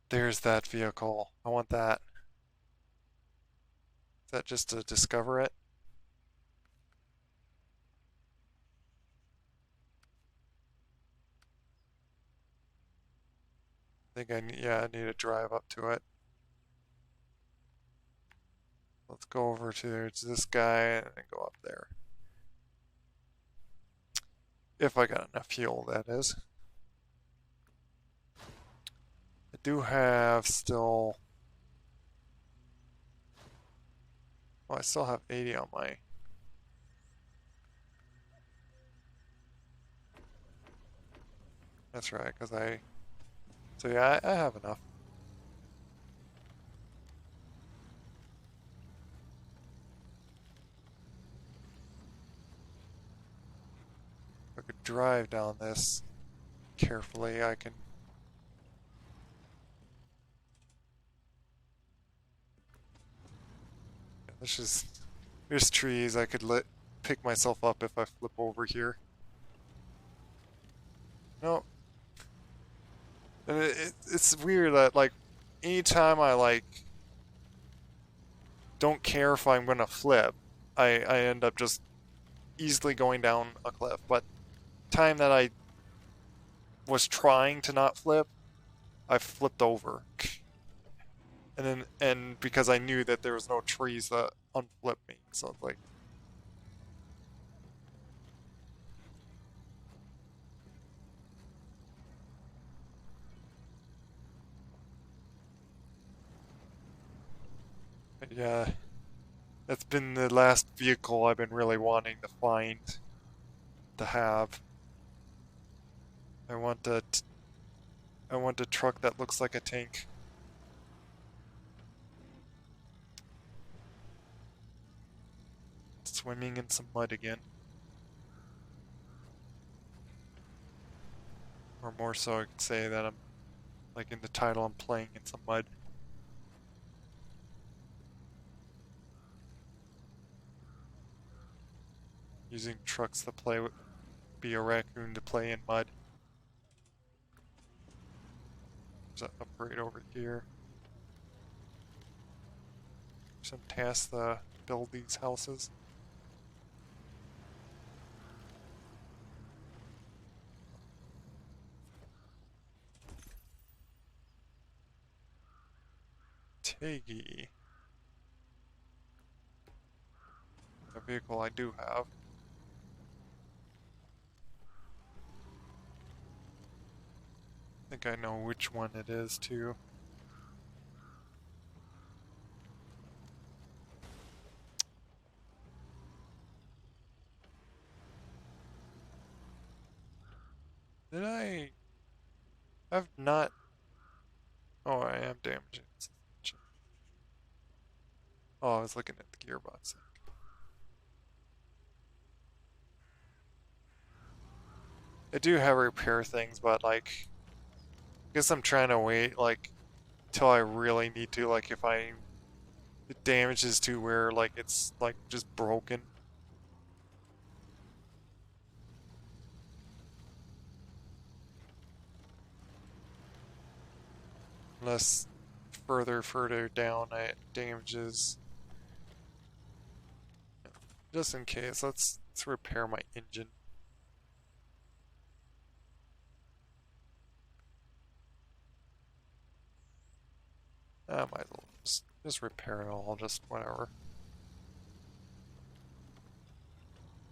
there's that vehicle. I want that. Is that just to discover it? I think yeah, I need to drive up to it. Let's go over to this guy and then go up there. If I got enough fuel, that is. I do have still... Well, I still have 80 on my... That's right, because I... So yeah, I have enough. If I could drive down this carefully, I can... This is... There's trees. I could pick myself up if I flip over here. No. And it's weird that, like, anytime I, like, don't care if I'm gonna flip, I end up just easily going down a cliff. But time that I was trying to not flip, I flipped over. And because I knew that there was no trees that unflip me, so it's like... Yeah, that's been the last vehicle I've been really wanting to find, to have. I want I want a truck that looks like a tank. Swimming in some mud again. Or more so, I could say that I'm, like in the title, I'm playing in some mud. Using trucks to play with, be a raccoon to play in mud. There's an upgrade over here. Some tasks to build these houses. Tiggy. A vehicle I do have. I think I know which one it is too. Did I... I've not... Oh, I am damaging the suspension. Oh, I was looking at the gearbox. I do have repair things, but like... I guess I'm trying to wait, like, till I really need to, like, if I... It damages to where, like, it's, like, just broken. Unless further down it damages. Just in case, let's repair my engine. I might as well just repair it all, just whatever.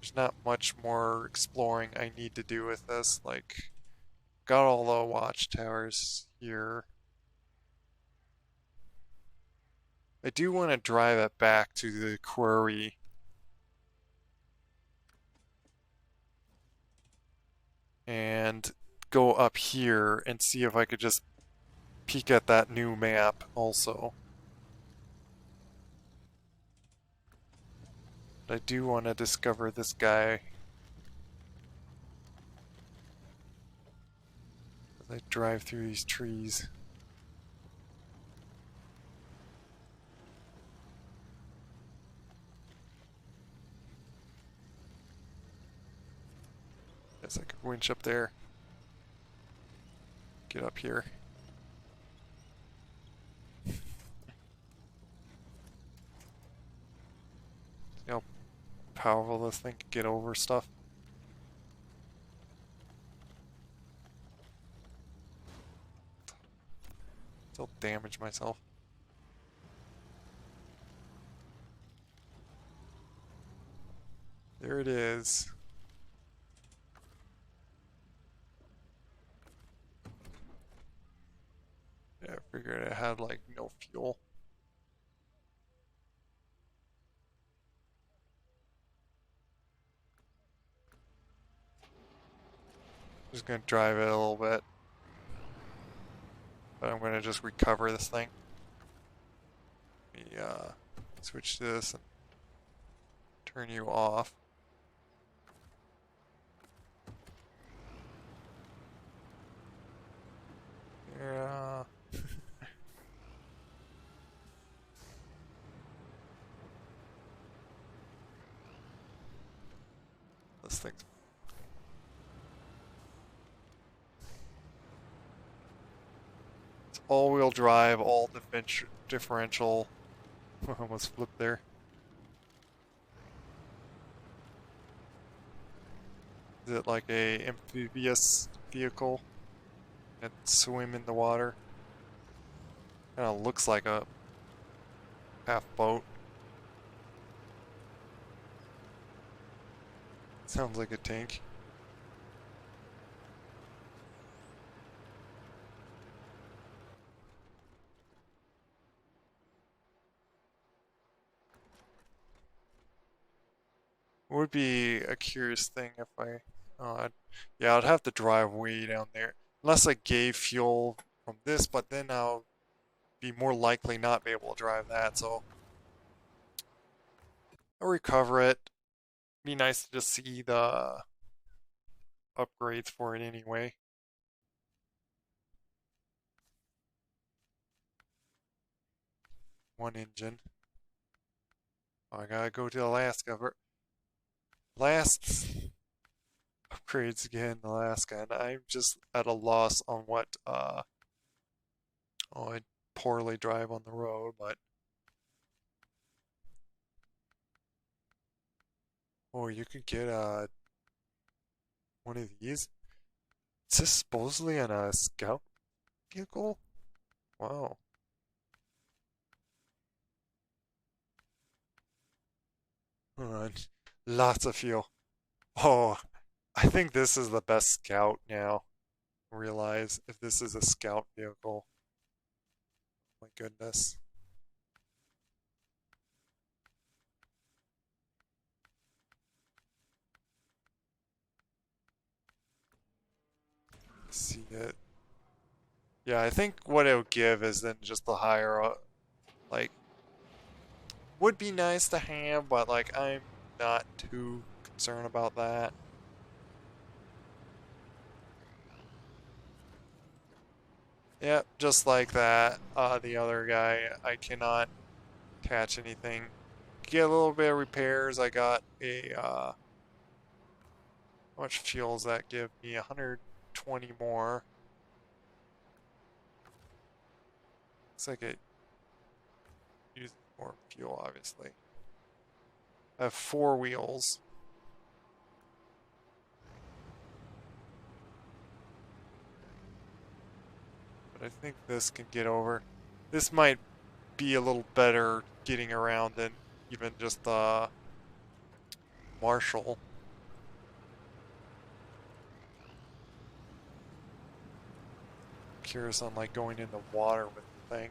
There's not much more exploring I need to do with this. Like, got all the watchtowers here. I do want to drive it back to the quarry. And go up here and see if I could just peek at that new map also. But I do want to discover this guy. As I drive through these trees. Guess I could winch up there. Get up here. See how powerful this thing can get over stuff. Still damage myself. There it is. Yeah, I figured it had like no fuel. Just gonna drive it a little bit. But I'm gonna just recover this thing. Let me switch to this and turn you off. Yeah. This thing's all-wheel drive, all differential. Almost flipped there. Is it like a amphibious vehicle that swim in the water? Kind of looks like a half boat. Sounds like a tank. Would be a curious thing if I, yeah, I'd have to drive way down there. Unless I gave fuel from this, but then I'll be more likely not be able to drive that, so I'll recover it. Be nice to just see the upgrades for it anyway. One engine. Oh, I gotta go to Alaska. Last upgrades again in Alaska, and I'm just at a loss on what oh, I poorly drive on the road, but oh, you could get one of these. Is this supposedly on a scout vehicle? Wow. Hold on. Lots of fuel. Oh, I think this is the best scout now. Realize if this is a scout vehicle. My goodness. See it. Yeah, I think what it would give is then just the higher, like, would be nice to have, but like I'm not too concerned about that. Yep, just like that. The other guy, I cannot attach anything. Get a little bit of repairs. I got a, how much fuel does that give me? 120 more. Looks like it uses more fuel, obviously. I have 4 wheels. But I think this can get over. This might be a little better getting around than even just the Marshall. Curious on like going in the water with the thing.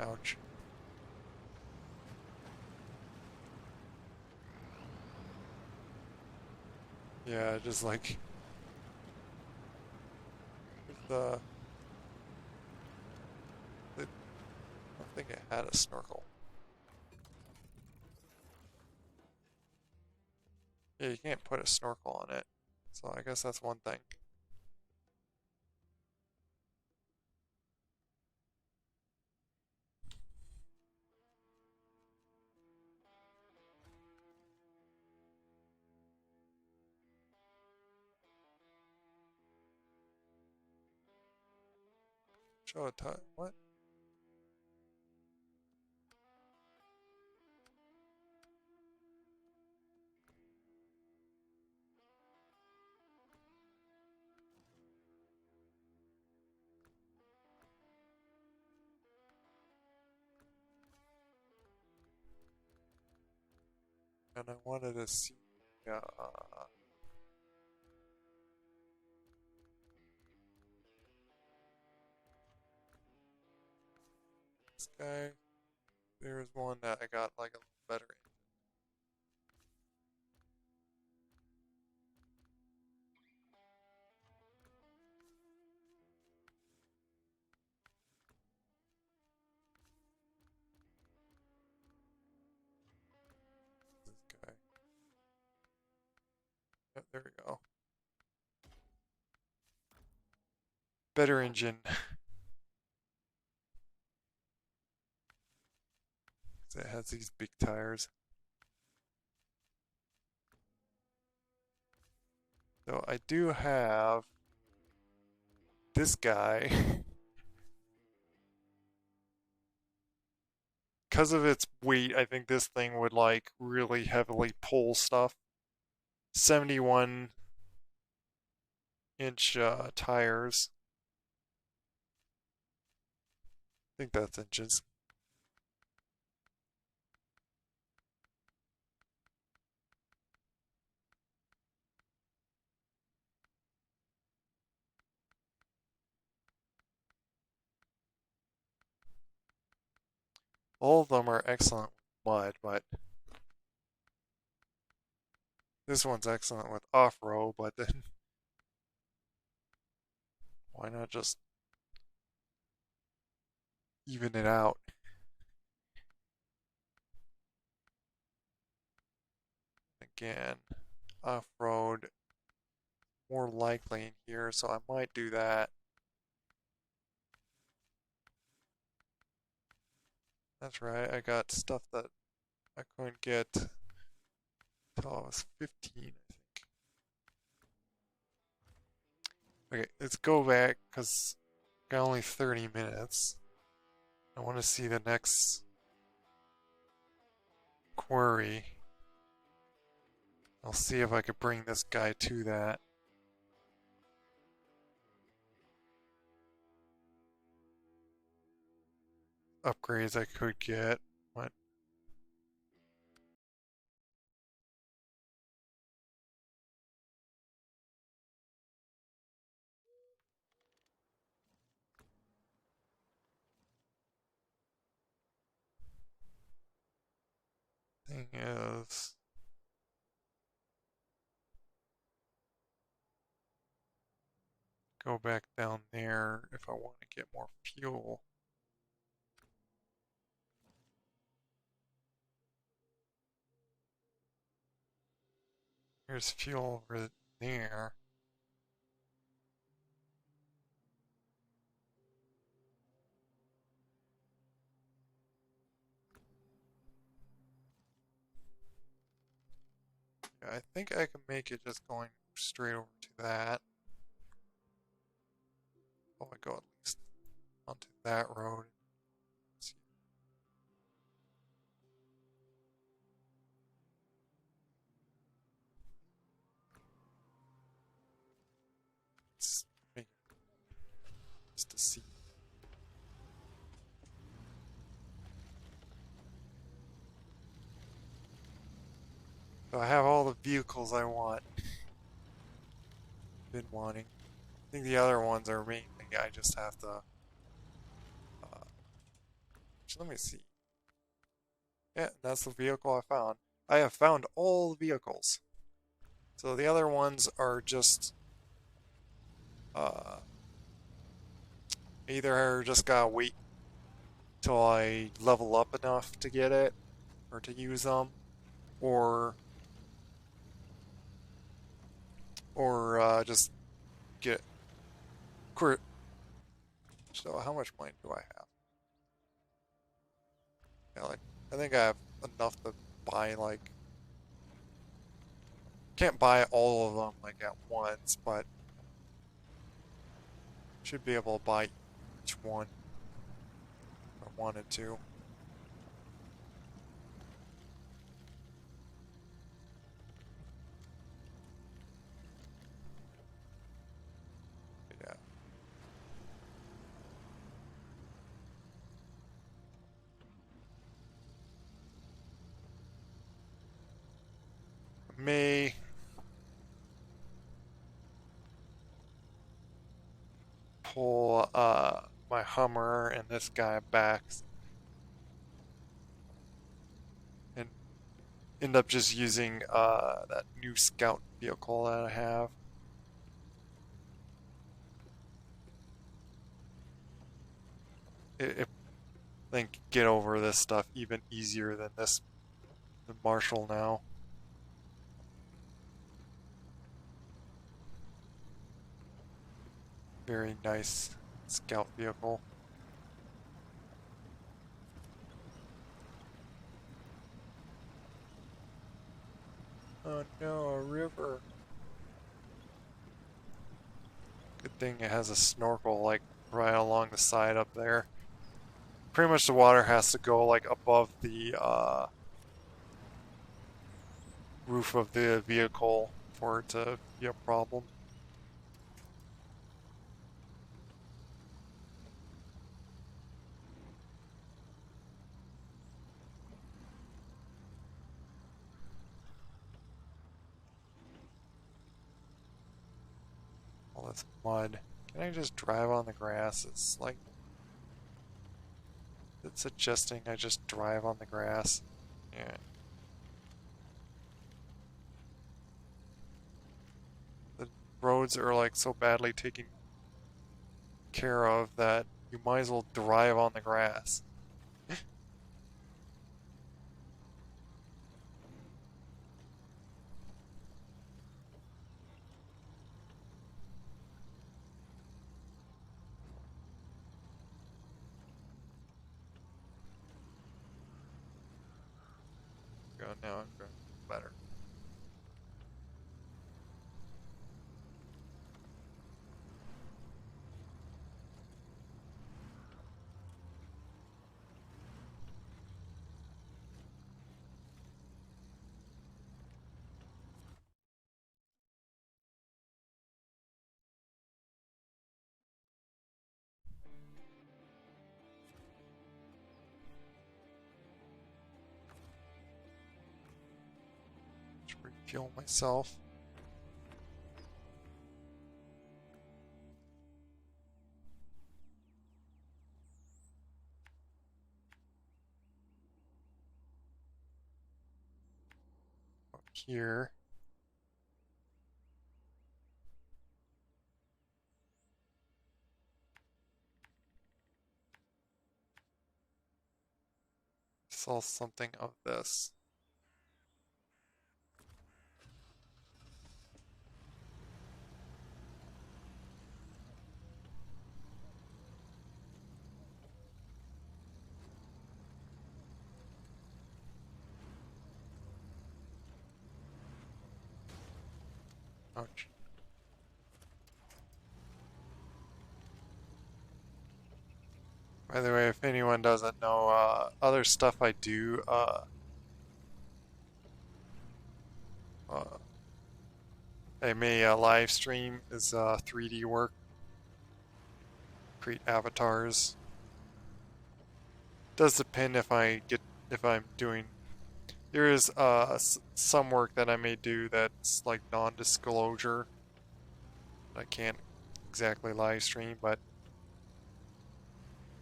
Ouch. Yeah, just like the I don't think it had a snorkel. Yeah, you can't put a snorkel on it. So I guess that's one thing. Show a tire. What? And I wanted to see this guy. There's one that I got like a little better. This guy. Yep, there we go. Better engine. It has these big tires. So I do have this guy. Because of its weight, I think this thing would like really heavily pull stuff. 71-inch tires. I think that's inches. All of them are excellent with mud, but this one's excellent with off-road, but then why not just even it out? Again, off-road more likely in here, so I might do that. That's right, I got stuff that I couldn't get till I was 15, I think. Okay, let's go back, because got only 30 minutes. I want to see the next quarry. I'll see if I could bring this guy to that. Upgrades I could get. What? Thing is, go back down there if I want to get more fuel. Here's fuel over there. Yeah, I think I can make it just going straight over to that. Oh, I go at least onto that road. Let's see. Let's make it just to see. So I have all the vehicles I want. Been wanting. I think the other ones are mainly I just have to. Let me see. Yeah, that's the vehicle I found. I have found all the vehicles. So the other ones are just uh, either just gotta wait till I level up enough to get it or to use them, or just get. So how much money do I have? Yeah, like I think I have enough to buy like. Can't buy all of them like at once, but should be able to buy each one if I wanted to. Yeah. May pull my Hummer and this guy back and end up just using that new scout vehicle that I have. It I think get over this stuff even easier than this the Marshall now. Very nice scout vehicle. Oh no, a river. Good thing it has a snorkel like right along the side up there. Pretty much the water has to go like above the roof of the vehicle for it to be a problem. All this mud. Can I just drive on the grass? It's like it's suggesting I just drive on the grass. Yeah. The roads are like so badly taken care of that you might as well drive on the grass. Go now, I'm going better. Just refuel myself. Up here. Saw something of this. Ouch. By the way, if anyone doesn't know, other stuff I do, uh, I may live stream is 3D work, create avatars. Does depend if I'm doing. There is some work that I may do that's like non-disclosure. I can't exactly live stream, but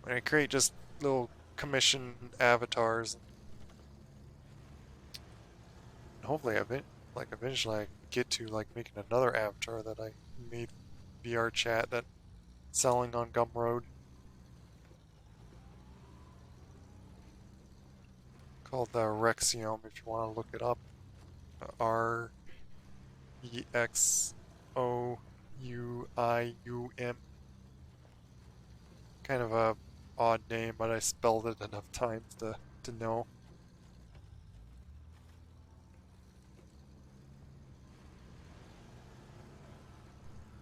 when I create just little commission avatars, and hopefully eventually I can get to like making another avatar that I made VR chat that selling on Gumroad called the Rexium if you want to look it up. Rexouium. Kind of a odd name, but I spelled it enough times to know.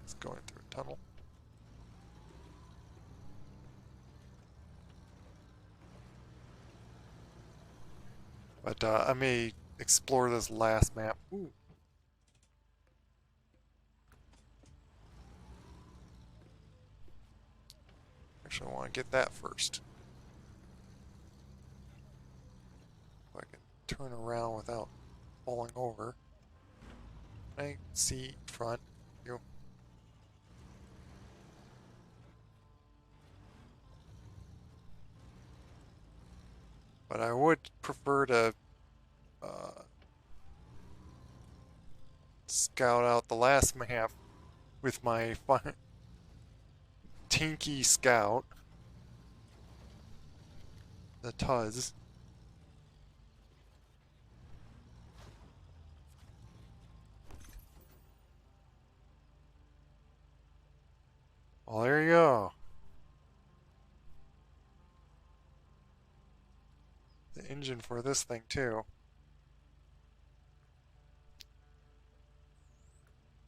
It's going through a tunnel. But I may explore this last map. Ooh. Actually, I want to get that first. If I can turn around without falling over. I see front. You. But I would prefer to scout out the last map with my tinky scout, the Tuz. Well, there you go. The engine for this thing too.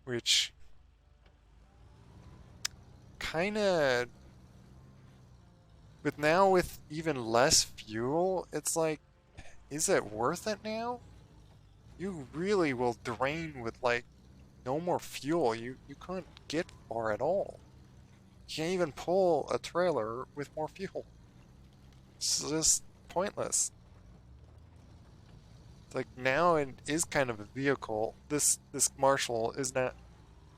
Which kinda with even less fuel, it's like, is it worth it now? You really will drain with like no more fuel. You couldn't get far at all. You can't even pull a trailer with more fuel. It's just pointless. It's like now it is kind of a vehicle. This Marshall is not,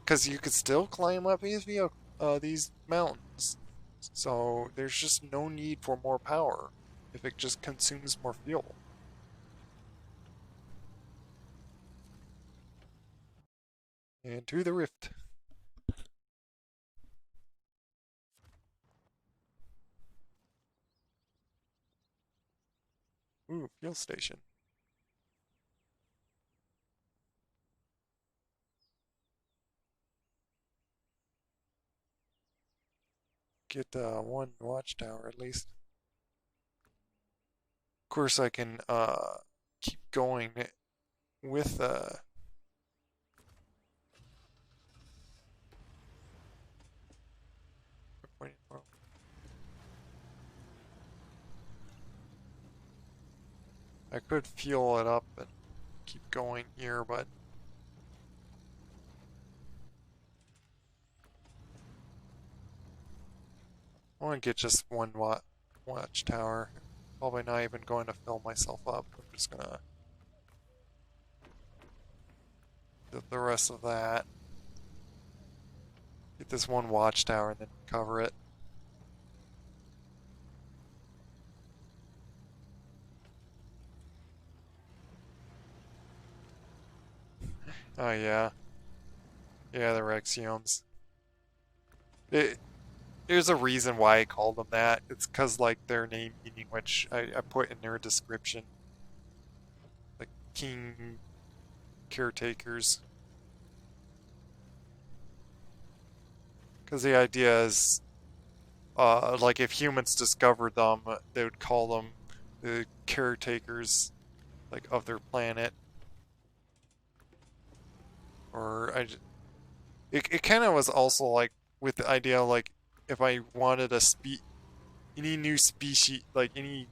because you could still climb up these mountains. So there's just no need for more power if it just consumes more fuel. And to the rift. Ooh, fuel station. Get one watchtower at least. Of course, I can keep going with I could fuel it up and keep going here, but I want to get just one watchtower. Probably not even going to fill myself up. I'm just gonna do the rest of that. Get this one watchtower and then cover it. Oh yeah. Yeah, the Rexiums. There's a reason why I call them that. It's because like their name meaning, which I put in their description. Like king caretakers. Because the idea is, like if humans discovered them, they would call them the caretakers, like of their planet. Or it kind of was also like with the idea like if I wanted any new species, like any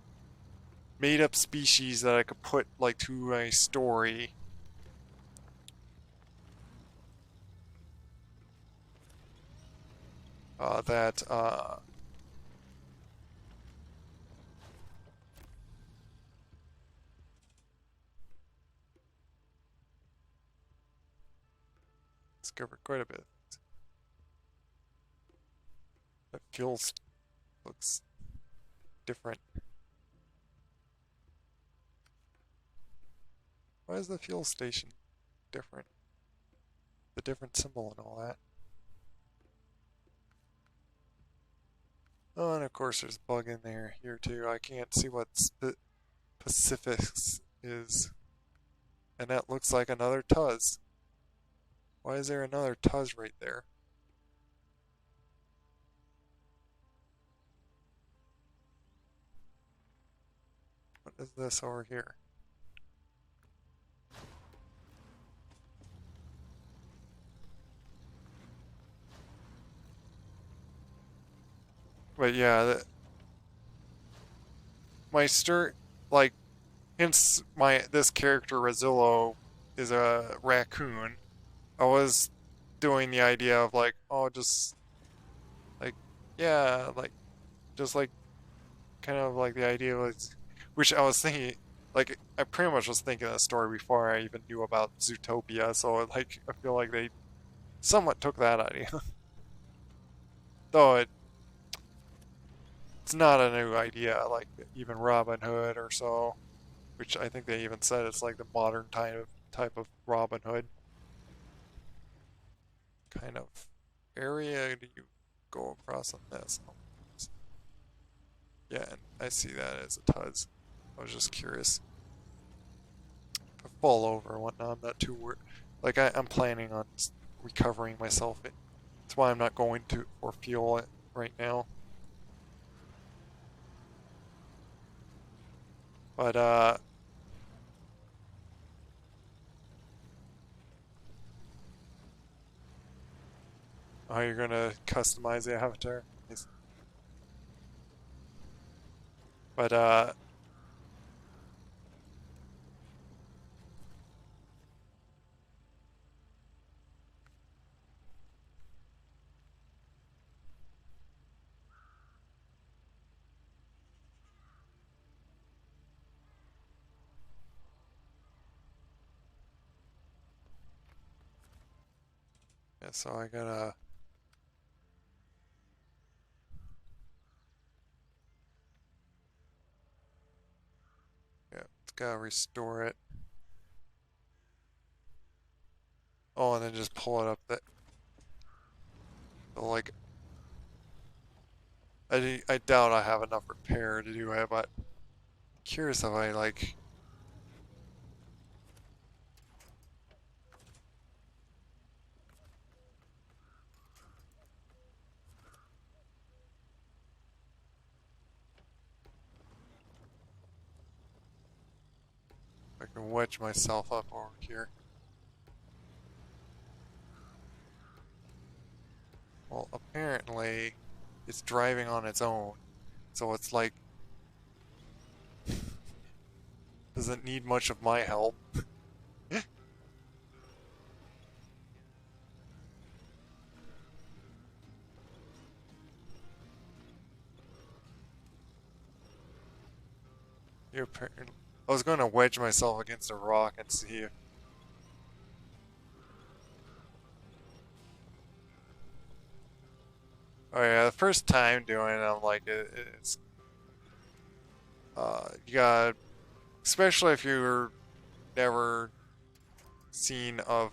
made up species that I could put like to a story. That discovered quite a bit. That feels looks different. Why is the fuel station different? The different symbol and all that. Oh, and of course there's a bug in there here too. I can't see what Pacifics is. And that looks like another Tuz. Why is there another Tuz right there? What is this over here? But yeah, my like, hence this character Razillo is a raccoon. I was doing the idea of like, oh, just like, yeah, like, just like, kind of like the idea was, which I was thinking, like, I pretty much was thinking of the story before I even knew about Zootopia, so like, I feel like they somewhat took that idea. Though it's not a new idea, like even Robin Hood or so, which I think they even said it's like the modern type of Robin Hood kind of area. Do you go across on this? Yeah, and I see that as a Tuz. I was just curious. If I fall over and whatnot, I'm not too worried. Like I'm planning on recovering myself. That's why I'm not going to for fuel right now. But oh, you're gonna customize the avatar. Nice. But yeah, so I gotta yeah, it's gotta restore it. Oh, and then just pull it up. That so like I doubt I have enough repair to do it, but curious if I like. I can wedge myself up over here. Well, apparently it's driving on its own, so it's like doesn't need much of my help. You apparently, I was going to wedge myself against a rock and see if. Oh yeah, the first time doing it, I'm like, it's you got, especially if you're never seen of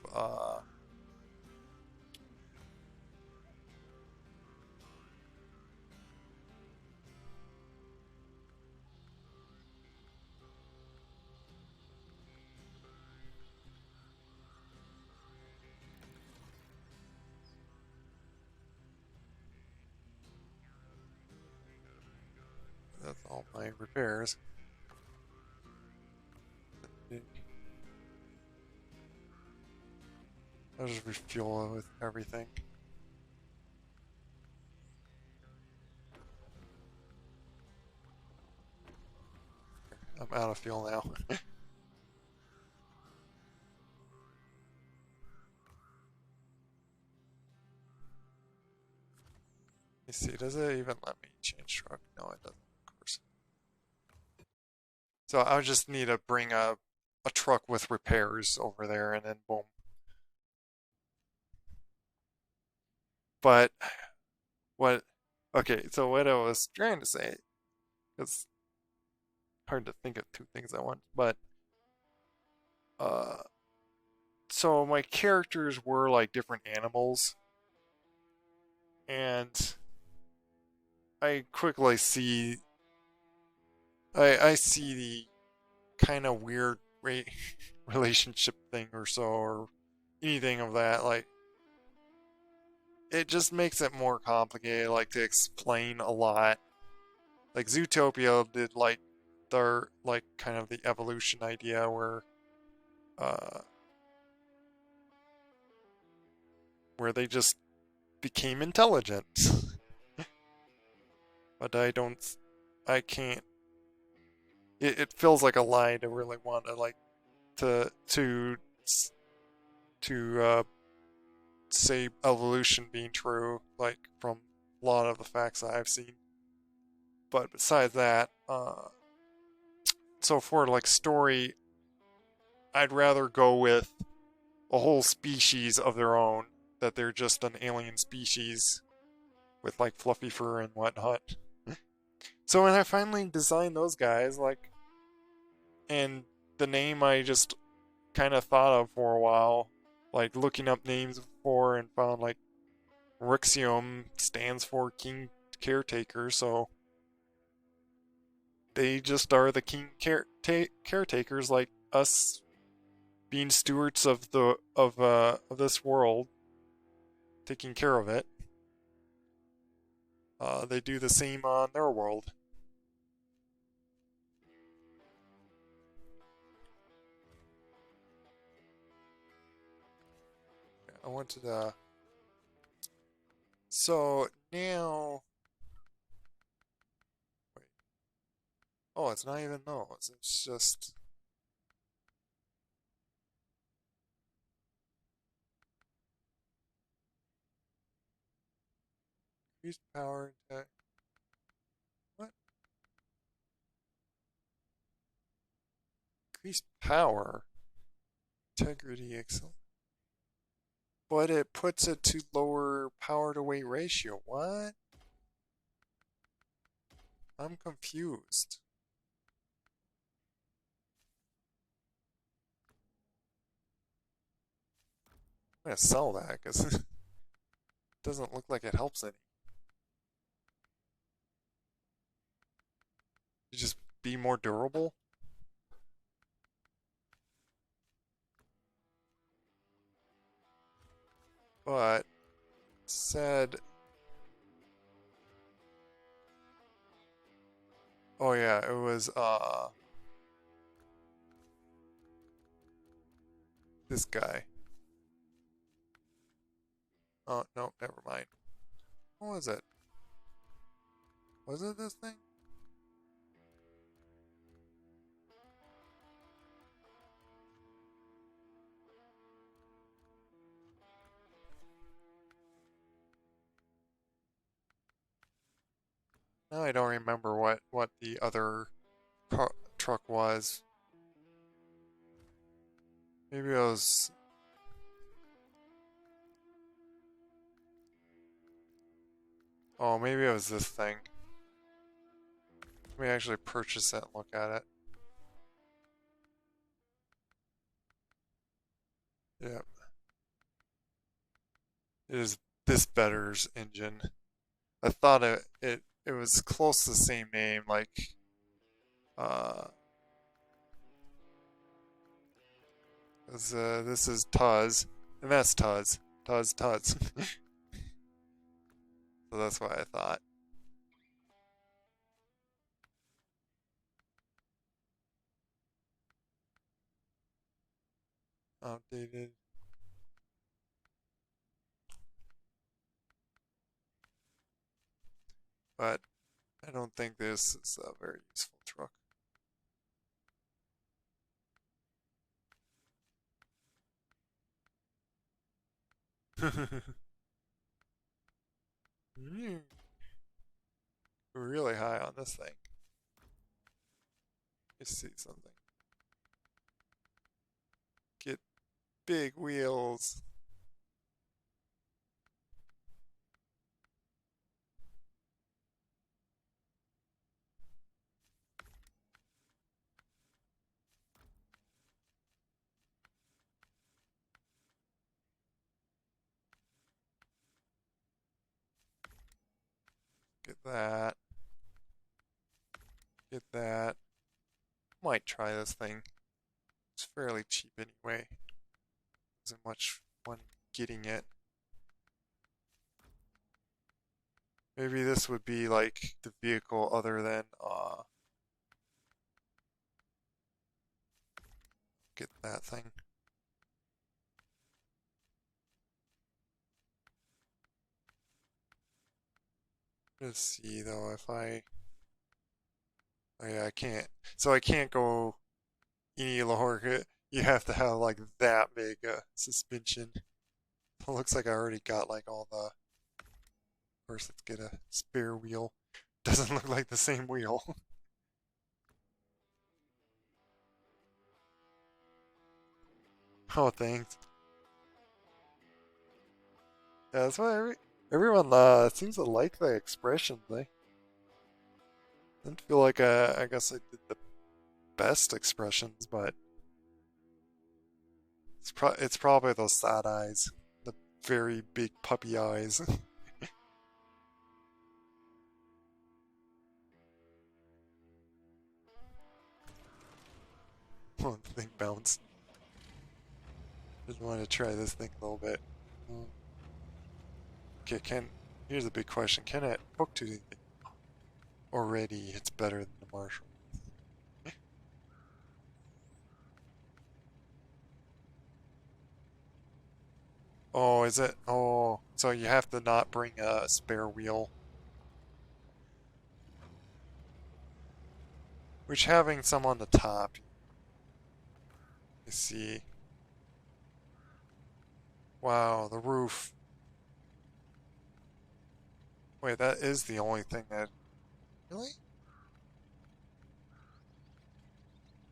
that's all my repairs. I'll just refuel it with everything. I'm out of fuel now. Let me see, does it even let me change truck? No, it doesn't, of course. So I just need to bring a truck with repairs over there and then boom. But what, okay, so what I was trying to say, it's hard to think of two things at once, but uh, so my characters were like different animals, and I quickly see, I see the kind of weird relationship thing or so, or anything of that, like, it just makes it more complicated, like, to explain a lot. Like, Zootopia did, like, their, like, kind of the evolution idea uh, where they just became intelligent. But I can't, it feels like a lie to really want to, like, to, to, to say evolution being true, like, from a lot of the facts that I've seen. But besides that, so for like story, I'd rather go with a whole species of their own, that they're just an alien species with like fluffy fur and whatnot. So when I finally designed those guys, like, and the name I just kind of thought of for a while, like looking up names before and found like Rixium stands for King Caretaker, so they just are the king caretakers, like us being stewards of the of this world, taking care of it. They do the same on their world. I wanted to. So now, wait. Oh, it's not even those. It's just. Increased power. What? Increased power. Integrity. Excellent. But it puts it to lower power to weight ratio. What? I'm confused. I'm gonna sell that because it doesn't look like it helps any. You just be more durable. But said, oh yeah, it was this guy. Oh no, never mind. What was it? Was it this thing? No, I don't remember what the other truck was. Maybe it was. Oh, maybe it was this thing. Let me actually purchase it and look at it. Yep. It is this better's engine. I thought it was close to the same name, like uh, this is Tuz, and that's Tuz, Tuz. So that's what I thought. Outdated. but I don't think this is a very useful truck. We're really high on this thing. Let's see something. Get big wheels. Get that. Get that. Might try this thing. It's fairly cheap anyway. Isn't much fun getting it. Maybe this would be like the vehicle other than get that thing. Let's see though if I oh yeah I can't so I can't go any lower. You have to have like that big suspension. It looks like I already got like all the. Of course, let's get a spare wheel. Doesn't look like the same wheel. Oh, thanks. Yeah, that's why everyone seems to like the expressions. I didn't feel like I guess I did the best expressions, but it's probably those sad eyes, the very big puppy eyes. Oh, the thing bounce. Just wanted to try this thing a little bit. Mm. Okay, here's a big question. Can it hook to anything? Already, it's better than the Marshall. Oh, is it? Oh, so you have to not bring a spare wheel. Which having some on the top, you see. Wow, the roof. Wait, that is the only thing that... Really?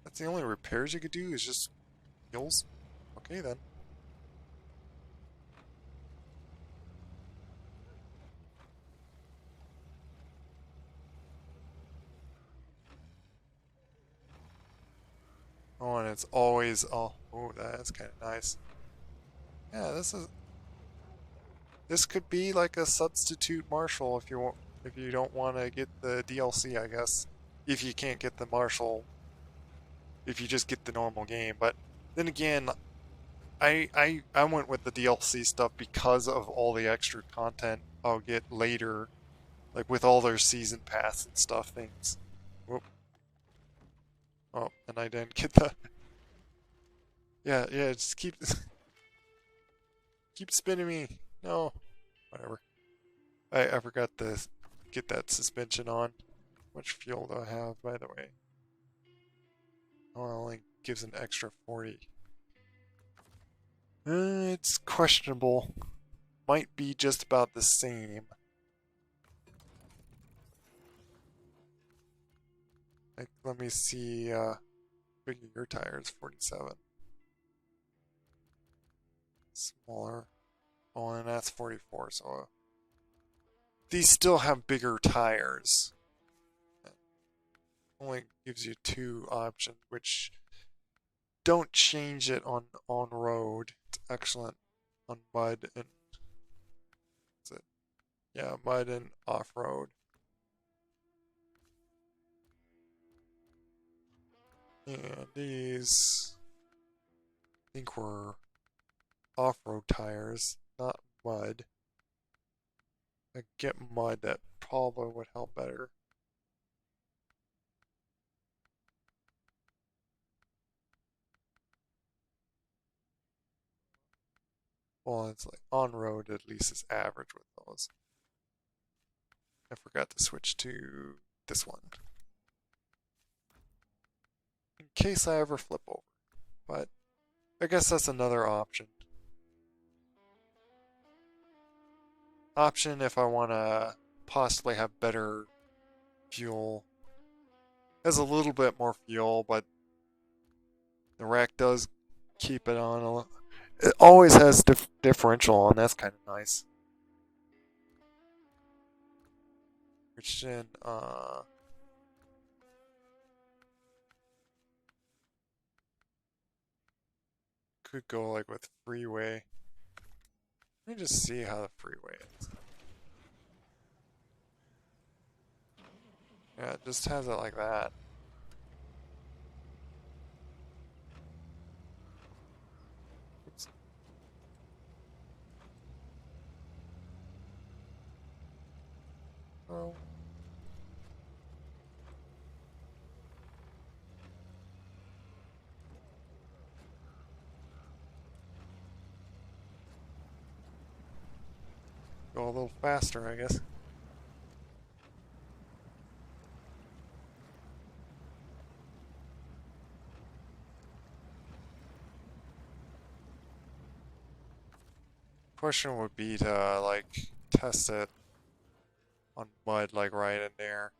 That's the only repairs you could do is just wheels? Okay then. Oh, and it's always... Oh, that's kind of nice. Yeah, this could be like a substitute Marshall if you don't want to get the DLC, I guess. If you can't get the Marshall, if you just get the normal game. But then again, I went with the DLC stuff because of all the extra content I'll get later, like with all their season pass and stuff things. Whoop. Oh, and I didn't get the. Yeah, just keep spinning me. No, whatever. I forgot to get that suspension on. How much fuel do I have, by the way? Oh, it only gives an extra 40. It's questionable. Might be just about the same. Like, let me see. Big are your tires? 47. Smaller. Oh, and that's 44. So these still have bigger tires. Only gives you two options, which don't change it on road. It's excellent on mud and is it? Yeah, mud and off road. And these I think were off-road tires, not mud. I get mud that probably would help better. Well, it's like on road at least it's average with those. I forgot to switch to this one. In case I ever flip over. But I guess that's another option. Option if I want to possibly have better fuel. Has a little bit more fuel, but the rack does keep it on a little. It always has differential on, that's kind of nice. Which then, could go like with freeway. Let me just see how the freeway is. Yeah, it just has it like that. Oops. Oh. Go a little faster, I guess. Question would be to like test it on mud, like right in there.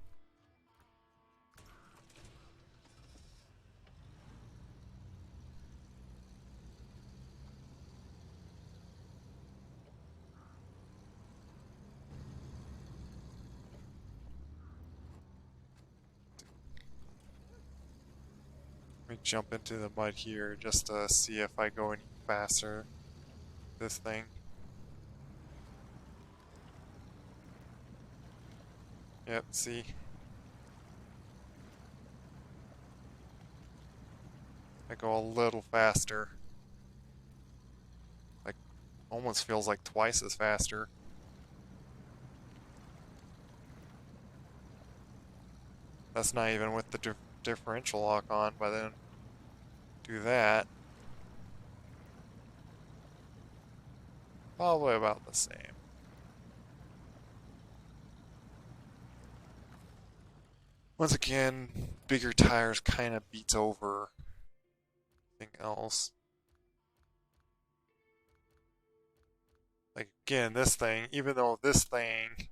Let me jump into the mud here just to see if I go any faster. This thing. Yep, see? I go a little faster. Like, almost feels like twice as faster. That's not even with the differential lock on, but then do that. Probably about the same. Once again, bigger tires kind of beats over anything else. Like, again, this thing, even though this thing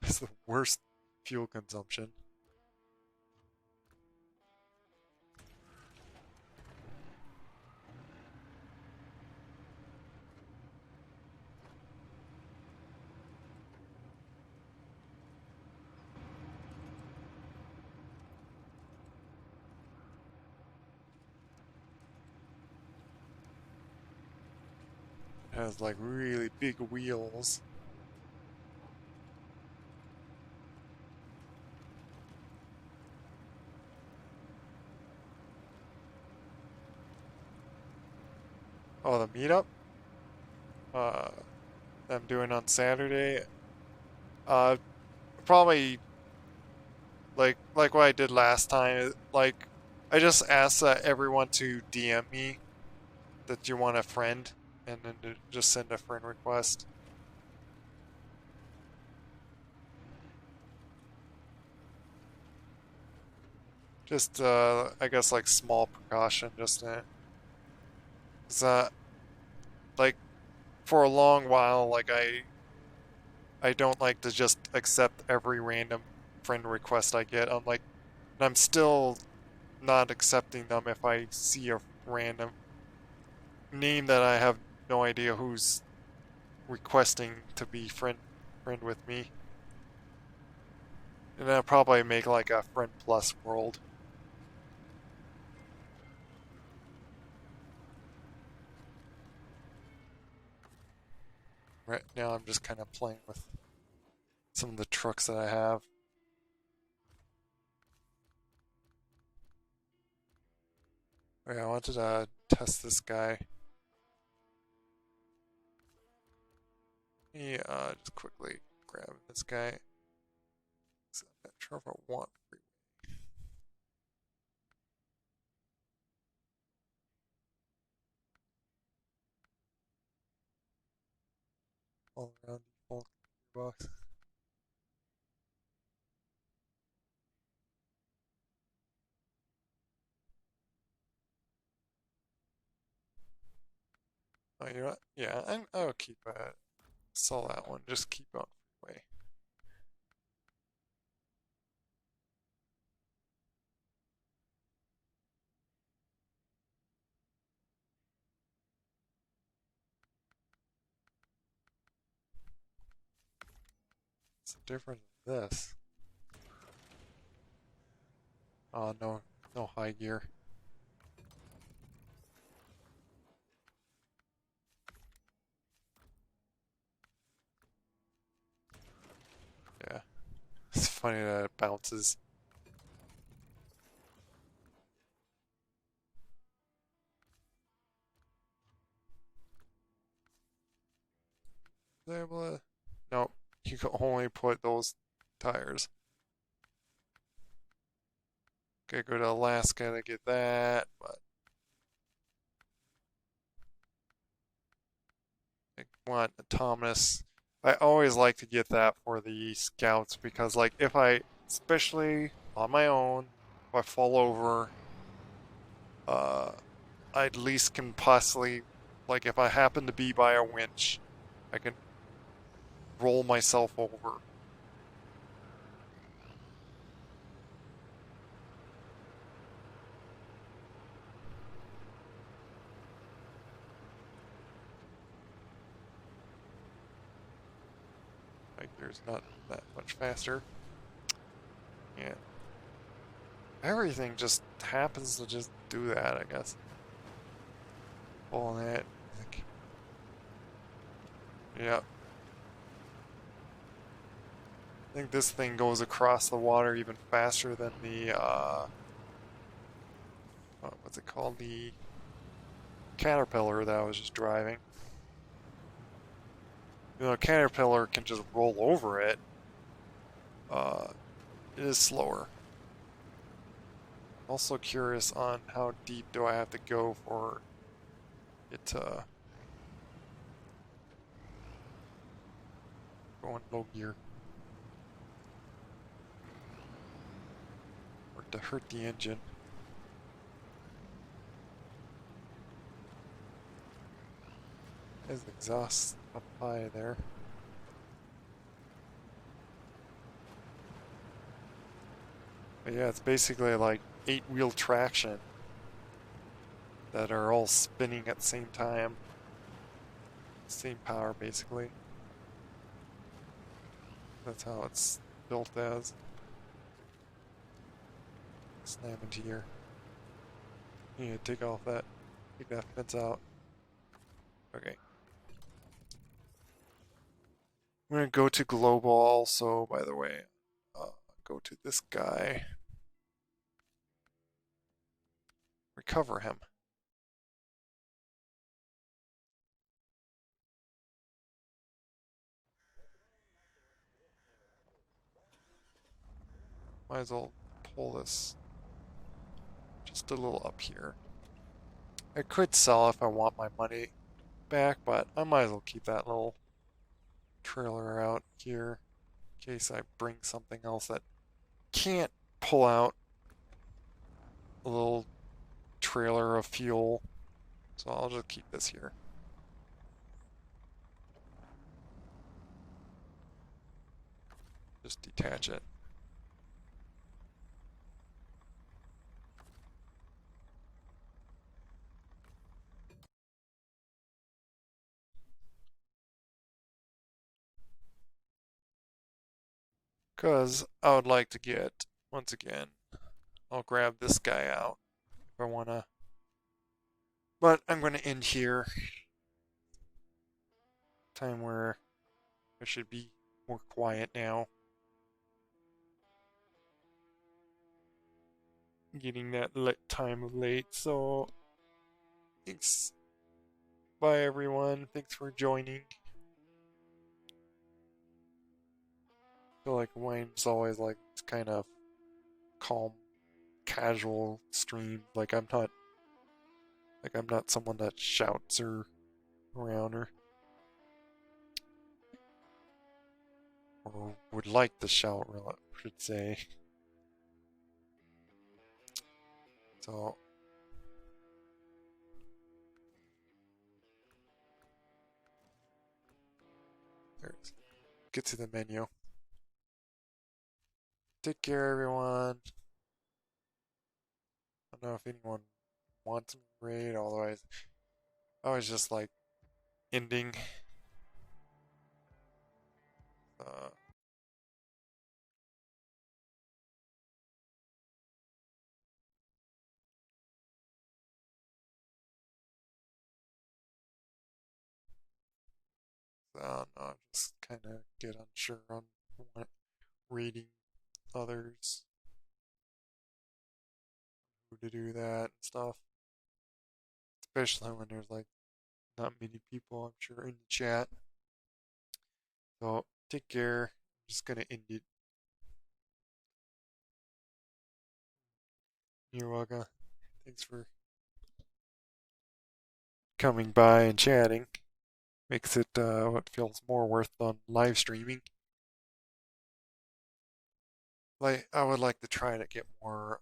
is the worst fuel consumption. It has like really big wheels. Oh, the meetup? Uh, I'm doing on Saturday. Uh, Probably like what I did last time. Like, I just asked everyone to DM me that you want a friend, and then to just send a friend request. Just I guess like small precaution, just to, 'cause, like for a long while, like I don't like to just accept every random friend request I get. And I'm still not accepting them if I see a random name that I have no idea who's requesting to be friend with me. And I'll probably make like a friend plus world. Right now I'm just kind of playing with some of the trucks that I have. Okay, I wanted to test this guy. Let me just quickly grab this guy. So I'm not sure if I want free all around default box. Oh, you know what? Yeah, I'll keep it. Sell that one. Just keep on way. What's the difference in this? Oh, no, no high gear. Yeah, it's funny that it bounces. Is I able to? Nope, you can only put those tires. Okay, go to Alaska to get that, but I want Thomas. I always like to get that for the scouts because, like, if I, especially on my own, if I fall over, uh, I at least can possibly, like, if I happen to be by a winch, I can roll myself over. Like, there's not that much faster. Yeah. Everything just happens to just do that, I guess. Pulling it. Like, yeah. I think this thing goes across the water even faster than the, what's it called? The Caterpillar that I was just driving. You know, a Caterpillar can just roll over it. It is slower. Also curious on how deep do I have to go for it to go in low gear. Or to hurt the engine. There's the exhaust up high there. But yeah, it's basically like 8-wheel traction that are all spinning at the same time. Same power, basically. That's how it's built as. Snap into here. You need to take that fence out. Okay. I'm gonna go to global also, by the way. Go to this guy. Recover him. Might as well pull this just a little up here. I could sell if I want my money back, but I might as well keep that little trailer out here in case I bring something else that can't pull out a little trailer of fuel. So I'll just keep this here. Just detach it. Because I would like to get, once again, I'll grab this guy out if I want to. But I'm going to end here. Time where I should be more quiet now. Getting that time of late, so thanks. Bye everyone. Thanks for joining. I feel like Wayne's always like kind of calm, casual stream. I'm not someone that shouts or around or would like to shout, I should say. So There's get to the menu. Take care, everyone. I don't know if anyone wants me to raid, although I was just like ending. Uh, I don't know, just kind of get unsure on what reading others, who to do that and stuff. Especially when there's like not many people, I'm sure, in the chat. So take care. I'm just gonna end it. You're welcome. Thanks for coming by and chatting. Makes it what feels more worth on live streaming. Like I would like to try to get more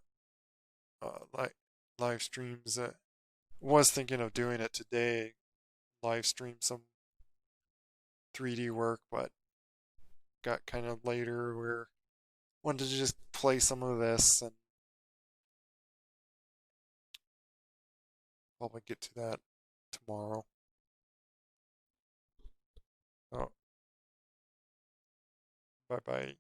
like live streams. Was thinking of doing it today, live stream some 3D work, but got kind of later where wanted to just play some of this and probably get to that tomorrow. Oh, bye bye.